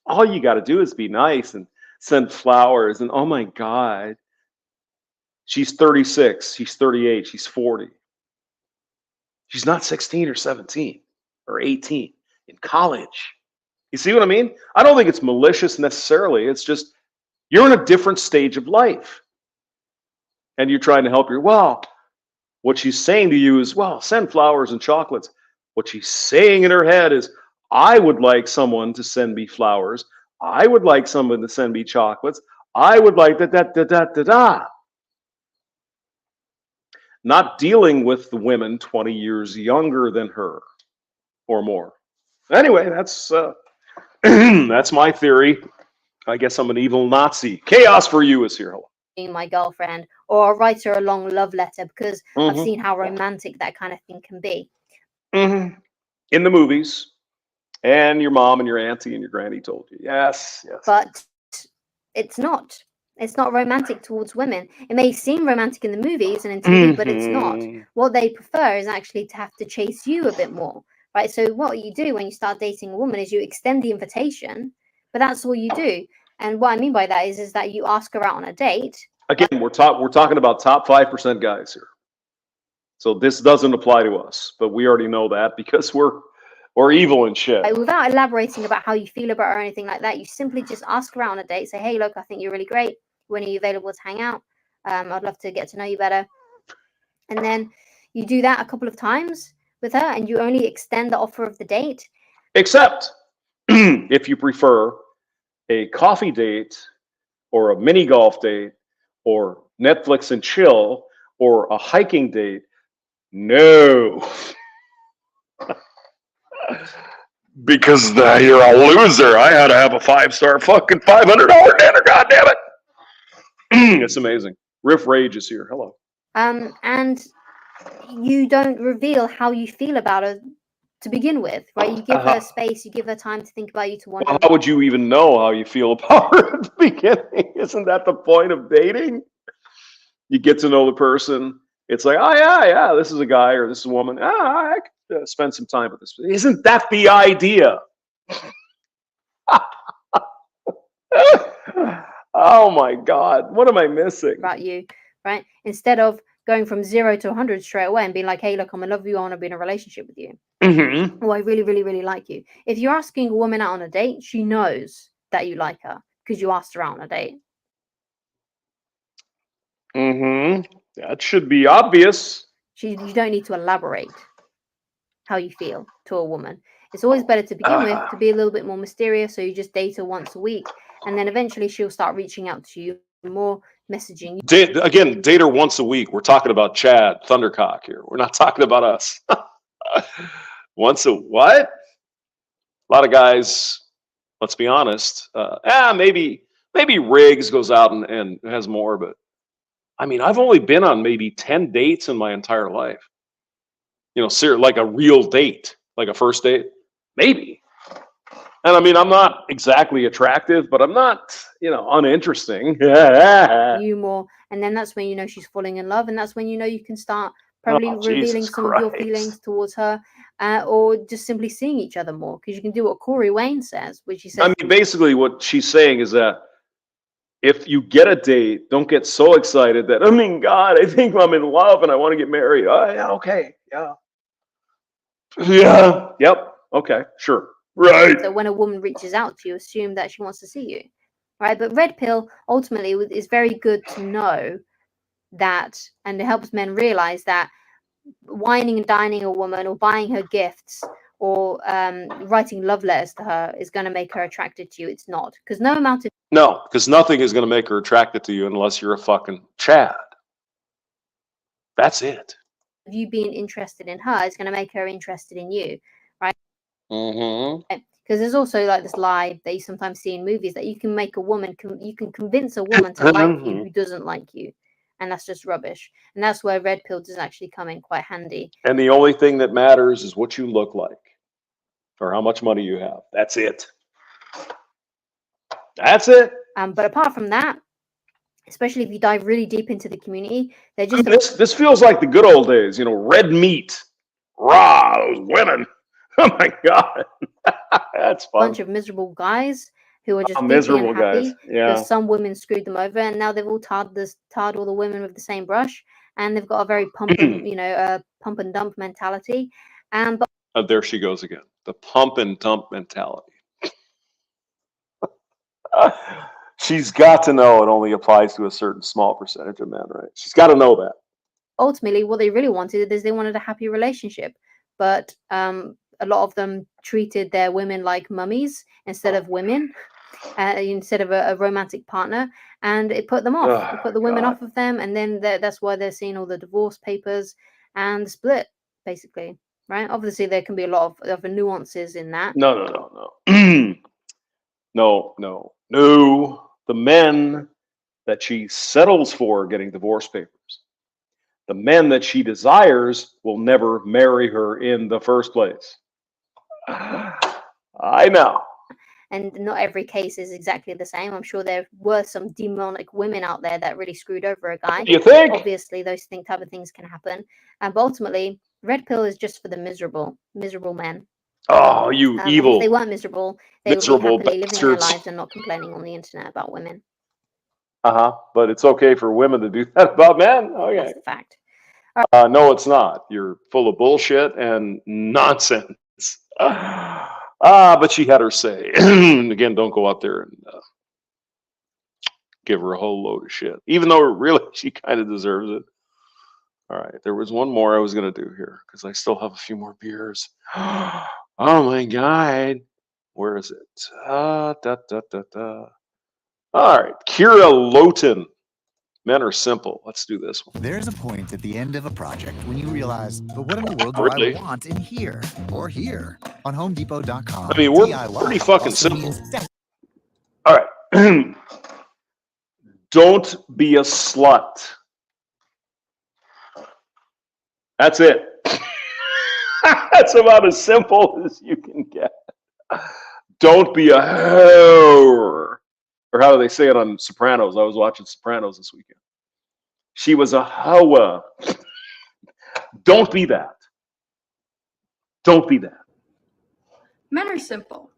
All you got to do is be nice and send flowers, and oh my God, she's 36, she's 38, she's 40. She's not 16 or 17 or 18 in college. You see what I mean? I don't think it's malicious necessarily. It's just you're in a different stage of life. And you're trying to help her. Well, what she's saying to you is, well, send flowers and chocolates. What she's saying in her head is, I would like someone to send me flowers. I would like someone to send me chocolates. I would like da. Not dealing with the women 20 years younger than her or more. Anyway, that's that's my theory. I guess I'm an evil Nazi. Chaos for you is here. Being my girlfriend, or I'll write her a long love letter, because I've Mhm. seen how romantic that kind of thing can be. In the movies, and your mom and your auntie and your granny told you. Yes. But it's not. It's not romantic towards women. It may seem romantic in the movies and in TV, but it's not. What they prefer is actually to have to chase you a bit more, right? So what you do when you start dating a woman is you extend the invitation, but that's all you do. And what I mean by that is that you ask her out on a date. Again, we're talking about top 5% guys here. So this doesn't apply to us, but we already know that because we're evil and shit. Right, without elaborating about how you feel about her or anything like that, you simply just ask her out on a date. Say, hey, look, I think you're really great. When are you available to hang out? I'd love to get to know you better. And then you do that a couple of times with her, and you only extend the offer of the date. Except if you prefer a coffee date or a mini golf date or Netflix and chill or a hiking date. No. Because you're a loser. I had to have a 5-star fucking $500 dinner, goddammit. It's amazing. Riff Rage is here. Hello. And you don't reveal how you feel about her to begin with, right? You give her space, you give her time to think about you, to wonder. Well, how would you even know how you feel about her at the beginning? Isn't that the point of dating? You get to know the person. It's like, oh yeah, this is a guy or this is a woman. I could spend some time with this. Isn't that the idea? Oh my God, what am I missing? About you, right? Instead of going from 0 to 100 straight away and being like, hey, look, I'm in love with you, I want to be in a relationship with you. Mm-hmm. Oh, I really, really, really like you. If you're asking a woman out on a date, she knows that you like her because you asked her out on a date. Mm-hmm. That should be obvious. You don't need to elaborate how you feel to a woman. It's always better to begin with to be a little bit more mysterious. So you just date her once a week, and then eventually she'll start reaching out to you more, messaging you. Date her once a week. We're talking about Chad Thundercock here. We're not talking about us. Once a what? A lot of guys, let's be honest. Maybe Riggs goes out and has more, but I mean, I've only been on maybe 10 dates in my entire life. You know, like a real date, like a first date, maybe. And I mean, I'm not exactly attractive, but I'm not, uninteresting. You more, and then that's when you know she's falling in love, and that's when you know you can start probably revealing some of your feelings towards her, or just simply seeing each other more, because you can do what Corey Wayne says, which he says. I mean, basically, what she's saying is that if you get a date, don't get so excited that, I mean, God, I think I'm in love and I want to get married. Oh, yeah, okay, yeah. Yeah, yep, okay, sure. Right. So when a woman reaches out to you, assume that she wants to see you, right? But red pill ultimately is very good to know that, and it helps men realize that whining and dining a woman or buying her gifts or writing love letters to her is going to make her attracted to you. It's not, because no amount of No, because nothing is going to make her attracted to you unless you're a fucking Chad. That's it. you being interested in her is going to make her interested in you, right? Mm-hmm. Because there's also like this lie that you sometimes see in movies that you can make a woman, you can convince a woman to like you who doesn't like you, and that's just rubbish. And that's where red pill does actually come in quite handy. And the only thing that matters is what you look like or how much money you have. That's it. That's it. But apart from that, especially if you dive really deep into the community, they're just This feels like the good old days, red meat, raw, those women. Oh my God. That's fun. bunch of miserable guys who are just Miserable deeply unhappy guys. Yeah. because some women screwed them over, and now they've all tarred all the women with the same brush, and they've got a very pump and dump mentality. But There she goes again. The pump and dump mentality. She's got to know it only applies to a certain small percentage of men, right? She's got to know that. ultimately, what they really wanted is they wanted a happy relationship, but a lot of them treated their women like mummies instead of women, instead of a romantic partner, and it put them off. It put the women off of them, and then that's why they're seeing all the divorce papers and the split, basically, right? Obviously, there can be a lot of nuances in that. No. No. The men that she settles for getting divorce papers, the men that she desires will never marry her in the first place. I know. And not every case is exactly the same. I'm sure there were some demonic women out there that really screwed over a guy. You think? Obviously, those type of things can happen. But ultimately, red pill is just for the miserable men. Oh, you evil. If they weren't miserable, they would be happily living their lives and not complaining on the internet about women. But it's okay for women to do that about men? Okay. That's the fact. No, it's not. You're full of bullshit and nonsense. But she had her say. Again, don't go out there and give her a whole load of shit, even though really she kind of deserves it. All right, there was one more I was going to do here because I still have a few more beers. Oh my God. Where is it? All right, Kira Lowton. Men are simple. Let's do this one. There's a point at the end of a project when you realize, but what in the world do Really? I want in here or here? On HomeDepot.com. I mean, we're DIY pretty fucking also simple. means that- All right. Don't be a slut. That's it. That's about as simple as you can get. Don't be a whore. Or how do they say it on Sopranos? I was watching Sopranos this weekend. She was a hoa. Don't be that. Don't be that. Men are simple,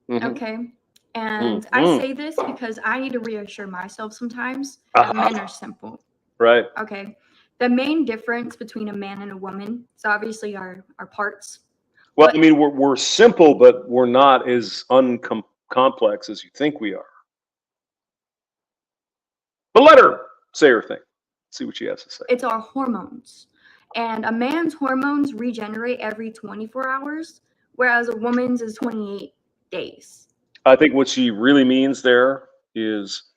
Mhm. okay? And I Mhm. say this because I need to reassure myself sometimes that men are simple, Right. okay? The main difference between a man and a woman is obviously our parts. Well, But- I mean, we're simple, but we're not as complex as you think we are. But let her say her thing. See what she has to say. It's our hormones. And a man's hormones regenerate every 24 hours, whereas a woman's is 28 days. I think what she really means there is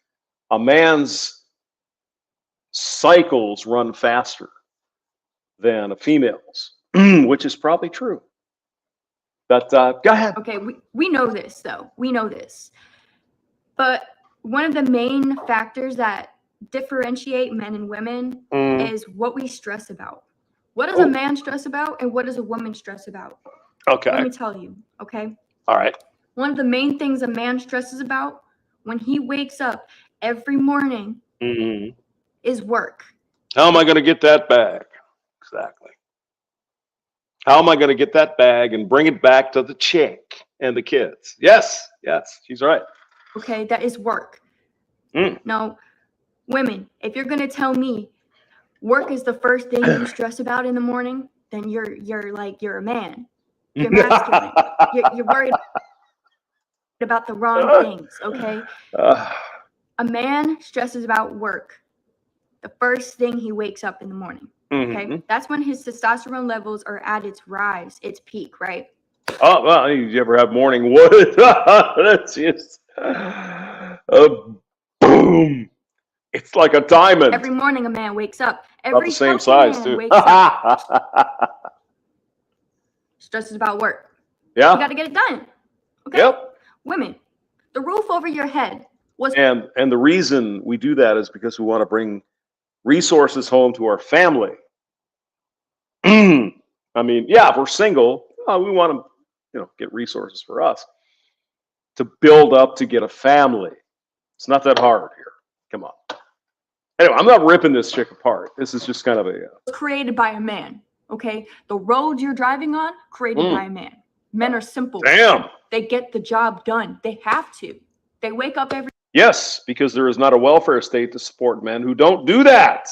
a man's cycles run faster than a female's, which is probably true. But go ahead. Okay, we know this, though. We know this. But one of the main factors that differentiate men and women is what we stress about. What does a man stress about and what does a woman stress about? Okay. Let me tell you, okay? All right. One of the main things a man stresses about when he wakes up every morning is work. How am I going to get that bag? Exactly. How am I going to get that bag and bring it back to the chick and the kids? Yes, she's right. Okay, that is work. Now, women, if you're going to tell me work is the first thing you stress about in the morning, then you're a man. You're masculine. You're worried about the wrong things, okay? A man stresses about work the first thing he wakes up in the morning, okay? That's when his testosterone levels are at its rise, its peak, right? Oh, well, did you ever have morning wood? That's just boom. It's like a diamond. Every morning a man wakes up. About Every the same healthy size, man too. wakes up, stresses about work. You got Yeah. to get it done. Okay? Yep. Women, the roof over your head was And the reason we do that is because we want to bring resources home to our family. I mean, yeah, if we're single, we want to, get resources for us to build up to get a family. It's not that hard here. Come on. Anyway, I'm not ripping this chick apart. This is just kind of a. created by a man. Okay? The road you're driving on, created by a man. Men are simple. Damn. They get the job done. They have to. They wake up every Yes, because there is not a welfare state to support men who don't do that.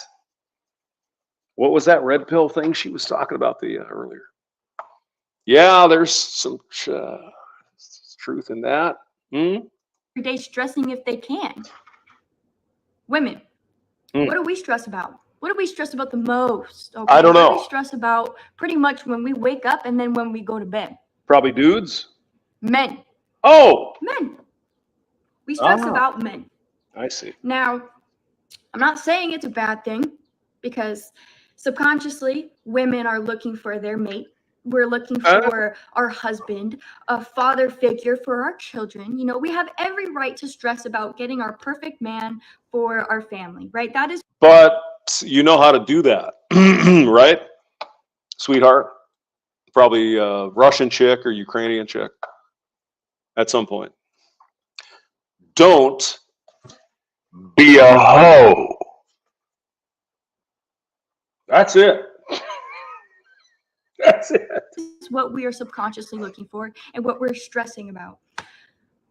What was that red pill thing she was talking about earlier? Yeah, there's some truth in that. day stressing if they can. Women, what do we stress about? What do we stress about the most? Okay? I don't know. What do we stress about pretty much when we wake up and then when we go to bed? Probably dudes. Men. Oh, Men. We stress Ah. about men. I see. Now, I'm not saying it's a bad thing because subconsciously women are looking for their mate. We're looking for our husband, a father figure for our children. You know, we have every right to stress about getting our perfect man for our family, right? That is. But you know how to do that, right, sweetheart? Probably Russian chick or Ukrainian chick at some point. Don't Be a hoe. That's it. That's it. what we are subconsciously looking for and what we're stressing about.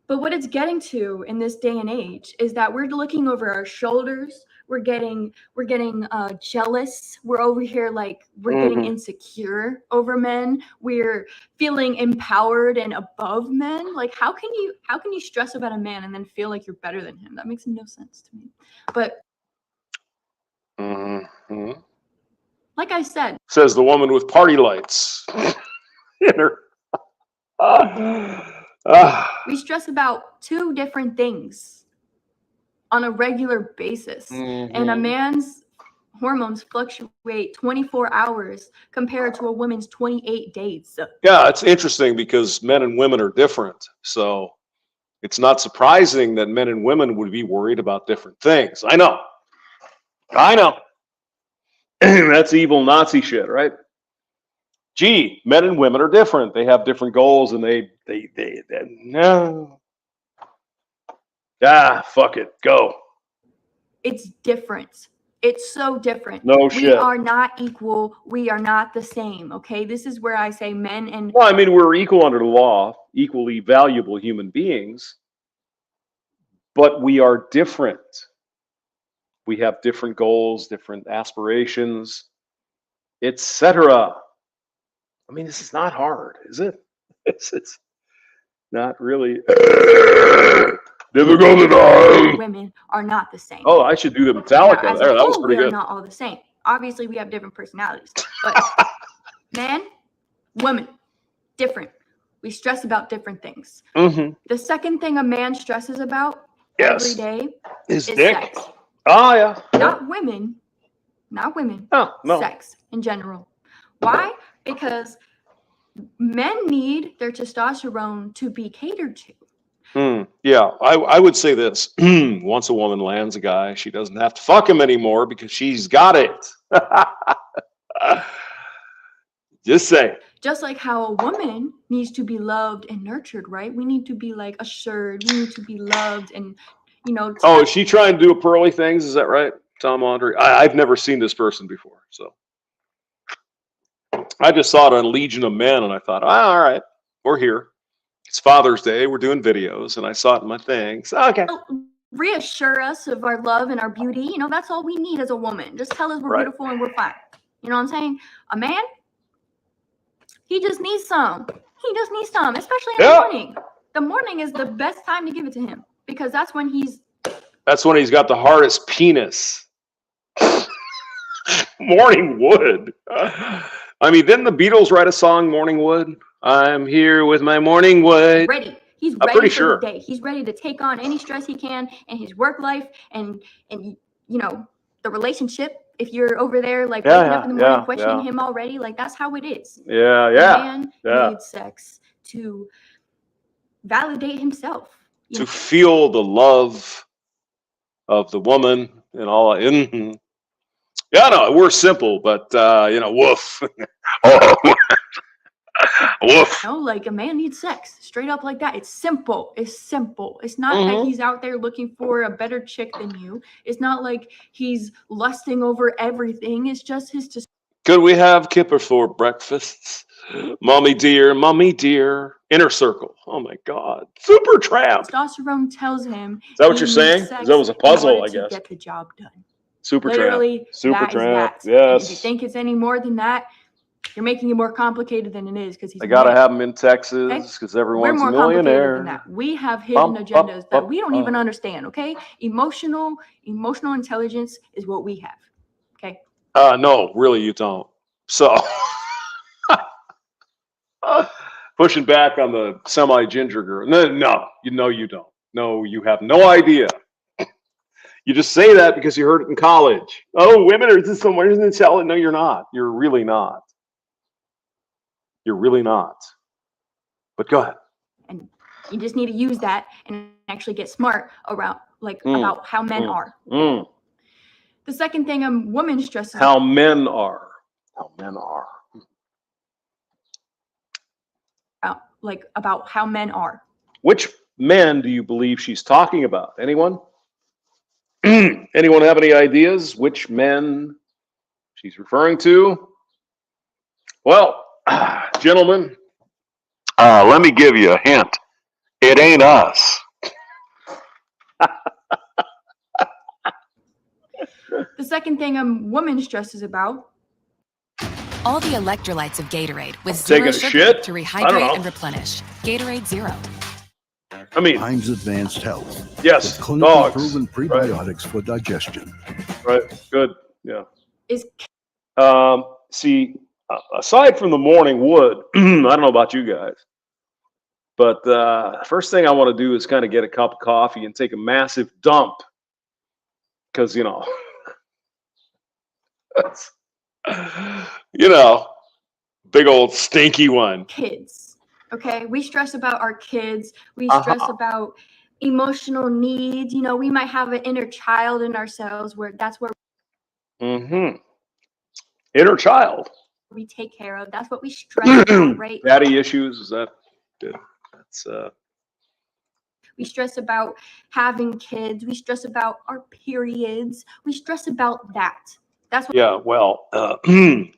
But what it's getting to in this day and age is that we're looking over our shoulders. We're getting jealous. We're over here like we're getting insecure over men. We're feeling empowered and above men. Like how can you stress about a man and then feel like you're better than him? That makes no sense to me. But like I said, says the woman with party lights in her. we stress about two different things on a regular basis. And a man's hormones fluctuate 24 hours compared to a woman's 28 days. Yeah, it's interesting because men and women are different. So it's not surprising that men and women would be worried about different things. I know. That's evil Nazi shit, right? Gee, men and women are different. They have different goals and they no. Fuck it. Go. It's different. It's so different. No We shit. are not equal. We are not the same. Okay. This is where I say men and Well, I mean, we're equal under the law, equally valuable human beings, but we are different. We have different goals, different aspirations, etc. I mean, this is not hard, is it? It's not really difficult at all. women are not the same. Oh, I should do the Now, Metallica as a there. That was whole, pretty we are good. not all the same. Obviously, we have different personalities, but man, woman, different. We stress about different things. The second thing a man stresses about every day His is dick. sex. Oh, yeah. Not women. Oh, no. Sex in general. Why? Because men need their testosterone to be catered to. Yeah, I would say this. Once a woman lands a guy, she doesn't have to fuck him anymore because she's got it. Just say. Just like how a woman needs to be loved and nurtured, right? We need to be like assured. We need to be loved and, Oh, is she trying to do pearly things? Is that right, Tom Andre? I've never seen this person before, so I just saw it on Legion of Men, and I thought, all right, we're here. It's Father's Day. We're doing videos, and I saw it in my thing. So, okay. reassure us of our love and our beauty. That's all we need as a woman. Just tell us we're Right. beautiful and we're fine. You know what I'm saying? A man, he just needs some. He just needs some, especially in the morning. The morning is the best time to give it to him because that's when he's got the hardest penis. Morning wood. I mean, didn't the Beatles write a song, Morning Wood? I'm here with my morning wood. Ready. He's I'm ready pretty for sure. the day. He's ready to take on any stress he can in his work life and you know, the relationship. If you're over there like waking up in the morning questioning him already, like that's how it is. Yeah, A yeah. man needs sex to validate himself. To feel the love of the woman and all. Yeah, no, we're simple, but woof. Oh, woof. No, like a man needs sex straight up like that. It's simple. It's simple. It's not that he's out there looking for a better chick than you. It's not like he's lusting over everything. It's just his. Could we have kipper for breakfast? Mommy dear. Inner circle. Oh my God. Super tramp. Testosterone tells him. Is that what you're saying? That was a puzzle, I guess. To get the job done. Super Literally, tramp. Super tramp. is that. And if you Yes. think it's any more than that, you're making it more complicated than it is because he's. I gotta have him in Texas because everyone's We're a more complicated millionaire. than that. We have hidden agendas that we don't even understand. Okay, emotional intelligence is what we have. Okay. No, really, you don't. So, pushing back on the semi-ginger girl. No, you don't. No, you have no idea. You just say that because you heard it in college. Oh, women are just somewhere in the talent. No, you're not. You're really not. You're really not. But go ahead. And you just need to use that and actually get smart around, about how men are. The second thing a woman stresses. How men are. How men are. About how men are. Which men do you believe she's talking about? Anyone? Anyone have any ideas which men she's referring to? Well, gentlemen. Let me give you a hint. It ain't us. The second thing a woman stresses about. All the electrolytes of Gatorade with Taking zero a sugar shit? to I don't rehydrate know. and replenish. Gatorade Zero. I mean, Heinz Advanced Health. yes, With clinically dogs. proven prebiotics for digestion. Right, good, yeah. Is See, aside from the morning wood, I don't know about you guys, but first thing I want to do is kind of get a cup of coffee and take a massive dump, because big old stinky one. kids. Okay, we stress about our kids. We stress about emotional needs. We might have an inner child in ourselves where that's where Inner child. we take care of. That's what we stress about, right? Daddy issues, is that good? That's We stress about having kids. We stress about our periods. We stress about that. That's what. Yeah, well,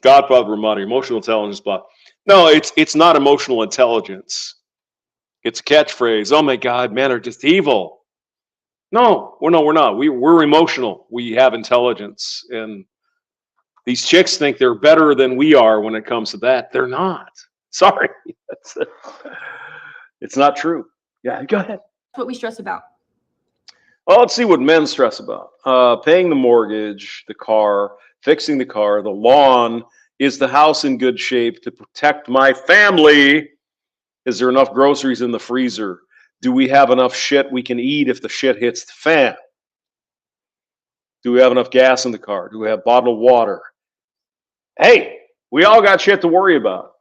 Godfather Ramadi, emotional intelligence, blah. No, it's not emotional intelligence. It's a catchphrase. Oh my God, men are just evil. No, we're not. We're emotional. We have intelligence, and these chicks think they're better than we are when it comes to that. They're not. Sorry, it's not true. Yeah, go ahead. That's what we stress about. Well, let's see what men stress about. Paying the mortgage, the car, fixing the car, the lawn. Is the house in good shape to protect my family? Is there enough groceries in the freezer? Do we have enough shit we can eat if the shit hits the fan? Do we have enough gas in the car? Do we have bottled water? Hey, we all got shit to worry about.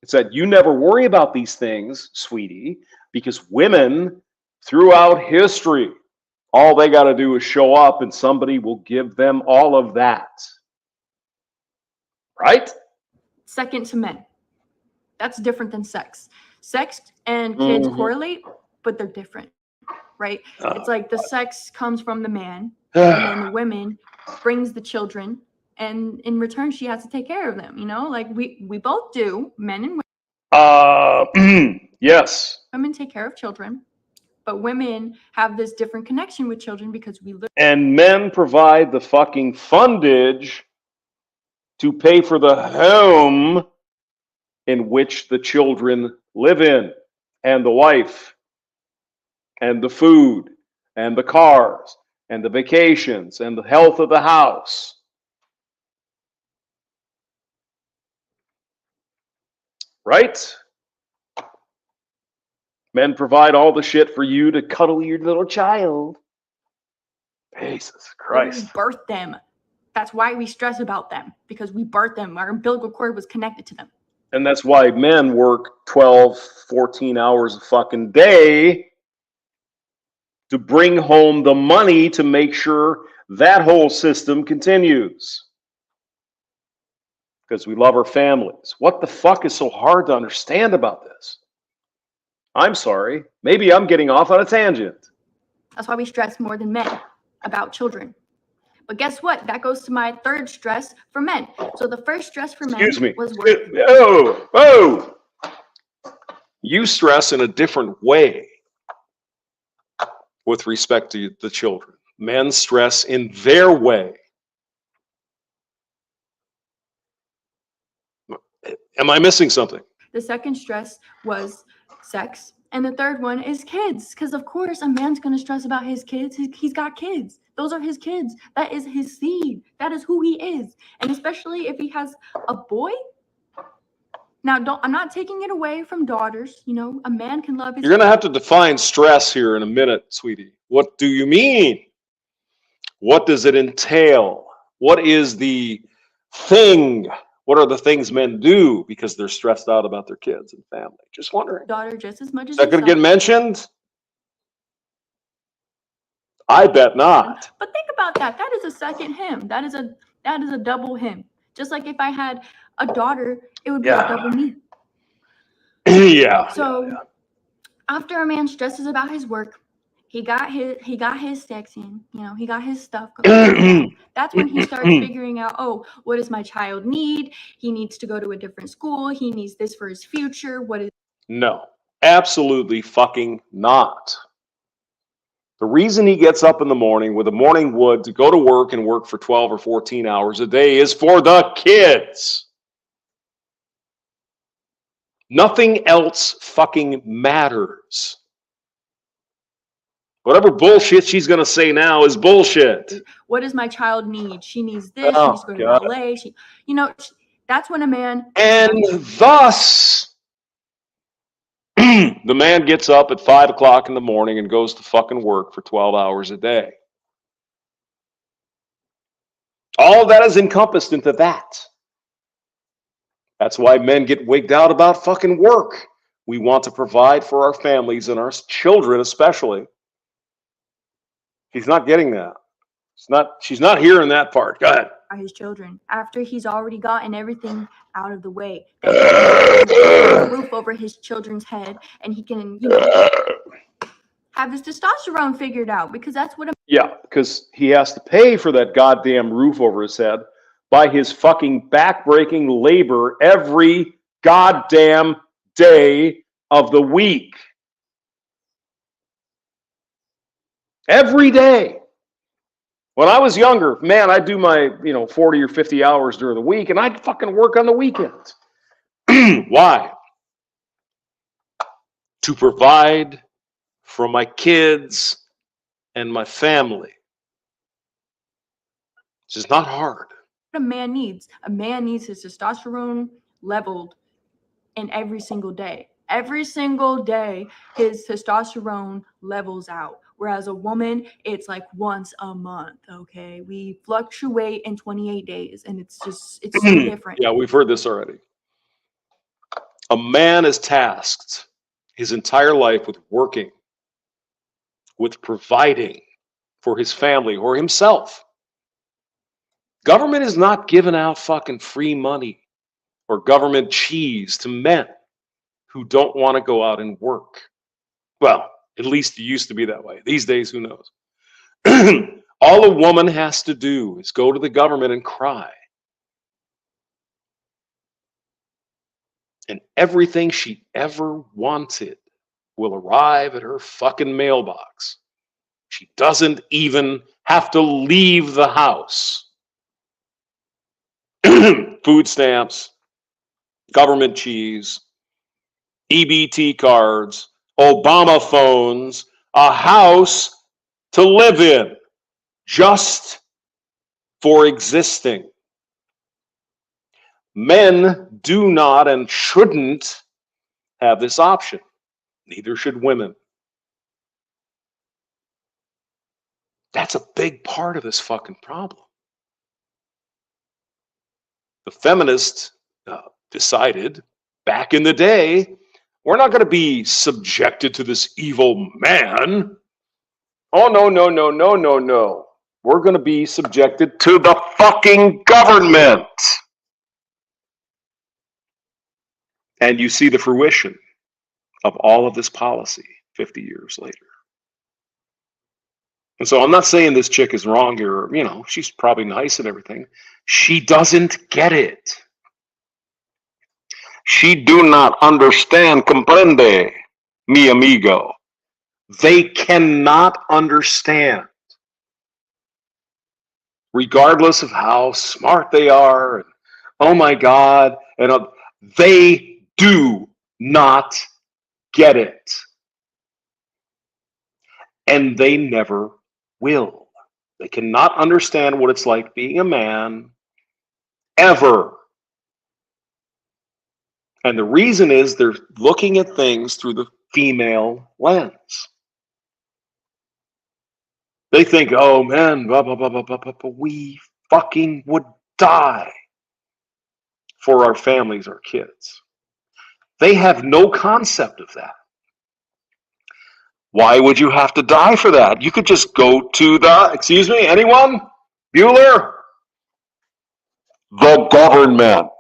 It's that you never worry about these things, sweetie, because women throughout history, all they got to do is show up and somebody will give them all of that. Right? Second to men. That's different than sex. Sex and kids correlate, but they're different, right? It's like the sex comes from the man, and then the woman brings the children, and in return, she has to take care of them. Like we both do, men and women. Yes. Women take care of children, but women have this different connection with children because we live. And men provide the fucking fundage to pay for the home in which the children live in, and the wife, and the food, and the cars, and the vacations, and the health of the house. right? Men provide all the shit for you to cuddle your little child. Jesus Christ. We birthed them. That's why we stress about them, because we birthed them. Our umbilical cord was connected to them. And that's why men work 12, 14 hours a fucking day to bring home the money to make sure that whole system continues. Because we love our families. What the fuck is so hard to understand about this? I'm sorry. Maybe I'm getting off on a tangent. That's why we stress more than men about children. But guess what? That goes to my third stress for men. So the first stress for men was work. Oh. You stress in a different way with respect to the children. Men stress in their way. Am I missing something? The second stress was sex. And the third one is kids. Because, of course, a man's going to stress about his kids. He's got kids. Those are his kids. That is his seed. That is who he is. And especially if he has a boy. Now, I'm not taking it away from daughters. You know, a man can love his You're going to have to define stress here in a minute, sweetie. What do you mean? What does it entail? What is the thing? What are the things men do because they're stressed out about their kids and family? Just wondering. Daughter just as much as Is that going to get mentioned? I bet not. But think about that. That is a second him. That is a double him. Just like if I had a daughter, it would be a double me. Yeah. So after a man stresses about his work, he got his sex in, you know, he got his stuff going. That's when he starts figuring out, oh, what does my child need? He needs to go to a different school. He needs this for his future. No, absolutely fucking not. The reason he gets up in the morning with a morning wood to go to work and work for 12 or 14 hours a day is for the kids. Nothing else fucking matters. Whatever bullshit she's going to say now is bullshit. What does my child need? She needs this. She needs to go to ballet. That's when a man... And thus... the man gets up at 5 o'clock in the morning and goes to fucking work for 12 hours a day. All of that is encompassed into that. That's why men get wigged out about fucking work. We want to provide for our families and our children especially. He's not getting that. She's not hearing that part. Go ahead. Are his children after he's already gotten everything out of the way, that he can roof over his children's head, and he can, you know, have his testosterone figured out, because that's what. Because he has to pay for that goddamn roof over his head by his fucking back-breaking labor every goddamn day of the week. Every day. When I was younger, man, I'd do my, 40 or 50 hours during the week, and I'd fucking work on the weekends. Why? To provide for my kids and my family. This is not hard. What a man needs his testosterone leveled in every single day. Every single day, his testosterone levels out. Whereas a woman, it's like once a month, okay? We fluctuate in 28 days, and it's so different. Yeah, we've heard this already. A man is tasked his entire life with working, with providing for his family or himself. Government is not giving out fucking free money or government cheese to men who don't want to go out and work. Well, at least it used to be that way. These days, who knows? All a woman has to do is go to the government and cry. And everything she ever wanted will arrive at her fucking mailbox. She doesn't even have to leave the house. Food stamps, government cheese, EBT cards, Obama phones, a house to live in, just for existing. Men do not and shouldn't have this option. Neither should women. That's a big part of this fucking problem. The feminists decided back in the day, we're not going to be subjected to this evil man. Oh, no, no, no, no, no, no. We're going to be subjected To the fucking government. And you see the fruition of all of this policy 50 years later. And so I'm not saying this chick is wrong here. You know, she's probably nice and everything. She doesn't get it. She do not understand, comprende, mi amigo. They cannot understand, regardless of how smart they are. And, oh my God. And they do not get it. And they never will. They cannot understand what it's like being a man ever. And the reason is they're looking at things through the female lens. They think, oh man, blah, blah, blah, blah, blah, blah, blah. We fucking would die for our families, our kids. They have no concept of that. Why would you have to die for that? You could just go to the, Excuse me, anyone? Bueller? the government.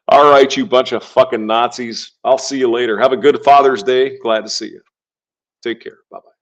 All right, you bunch of fucking Nazis. I'll see you later. Have a good Father's Day. Glad to see you. Take care. Bye-bye.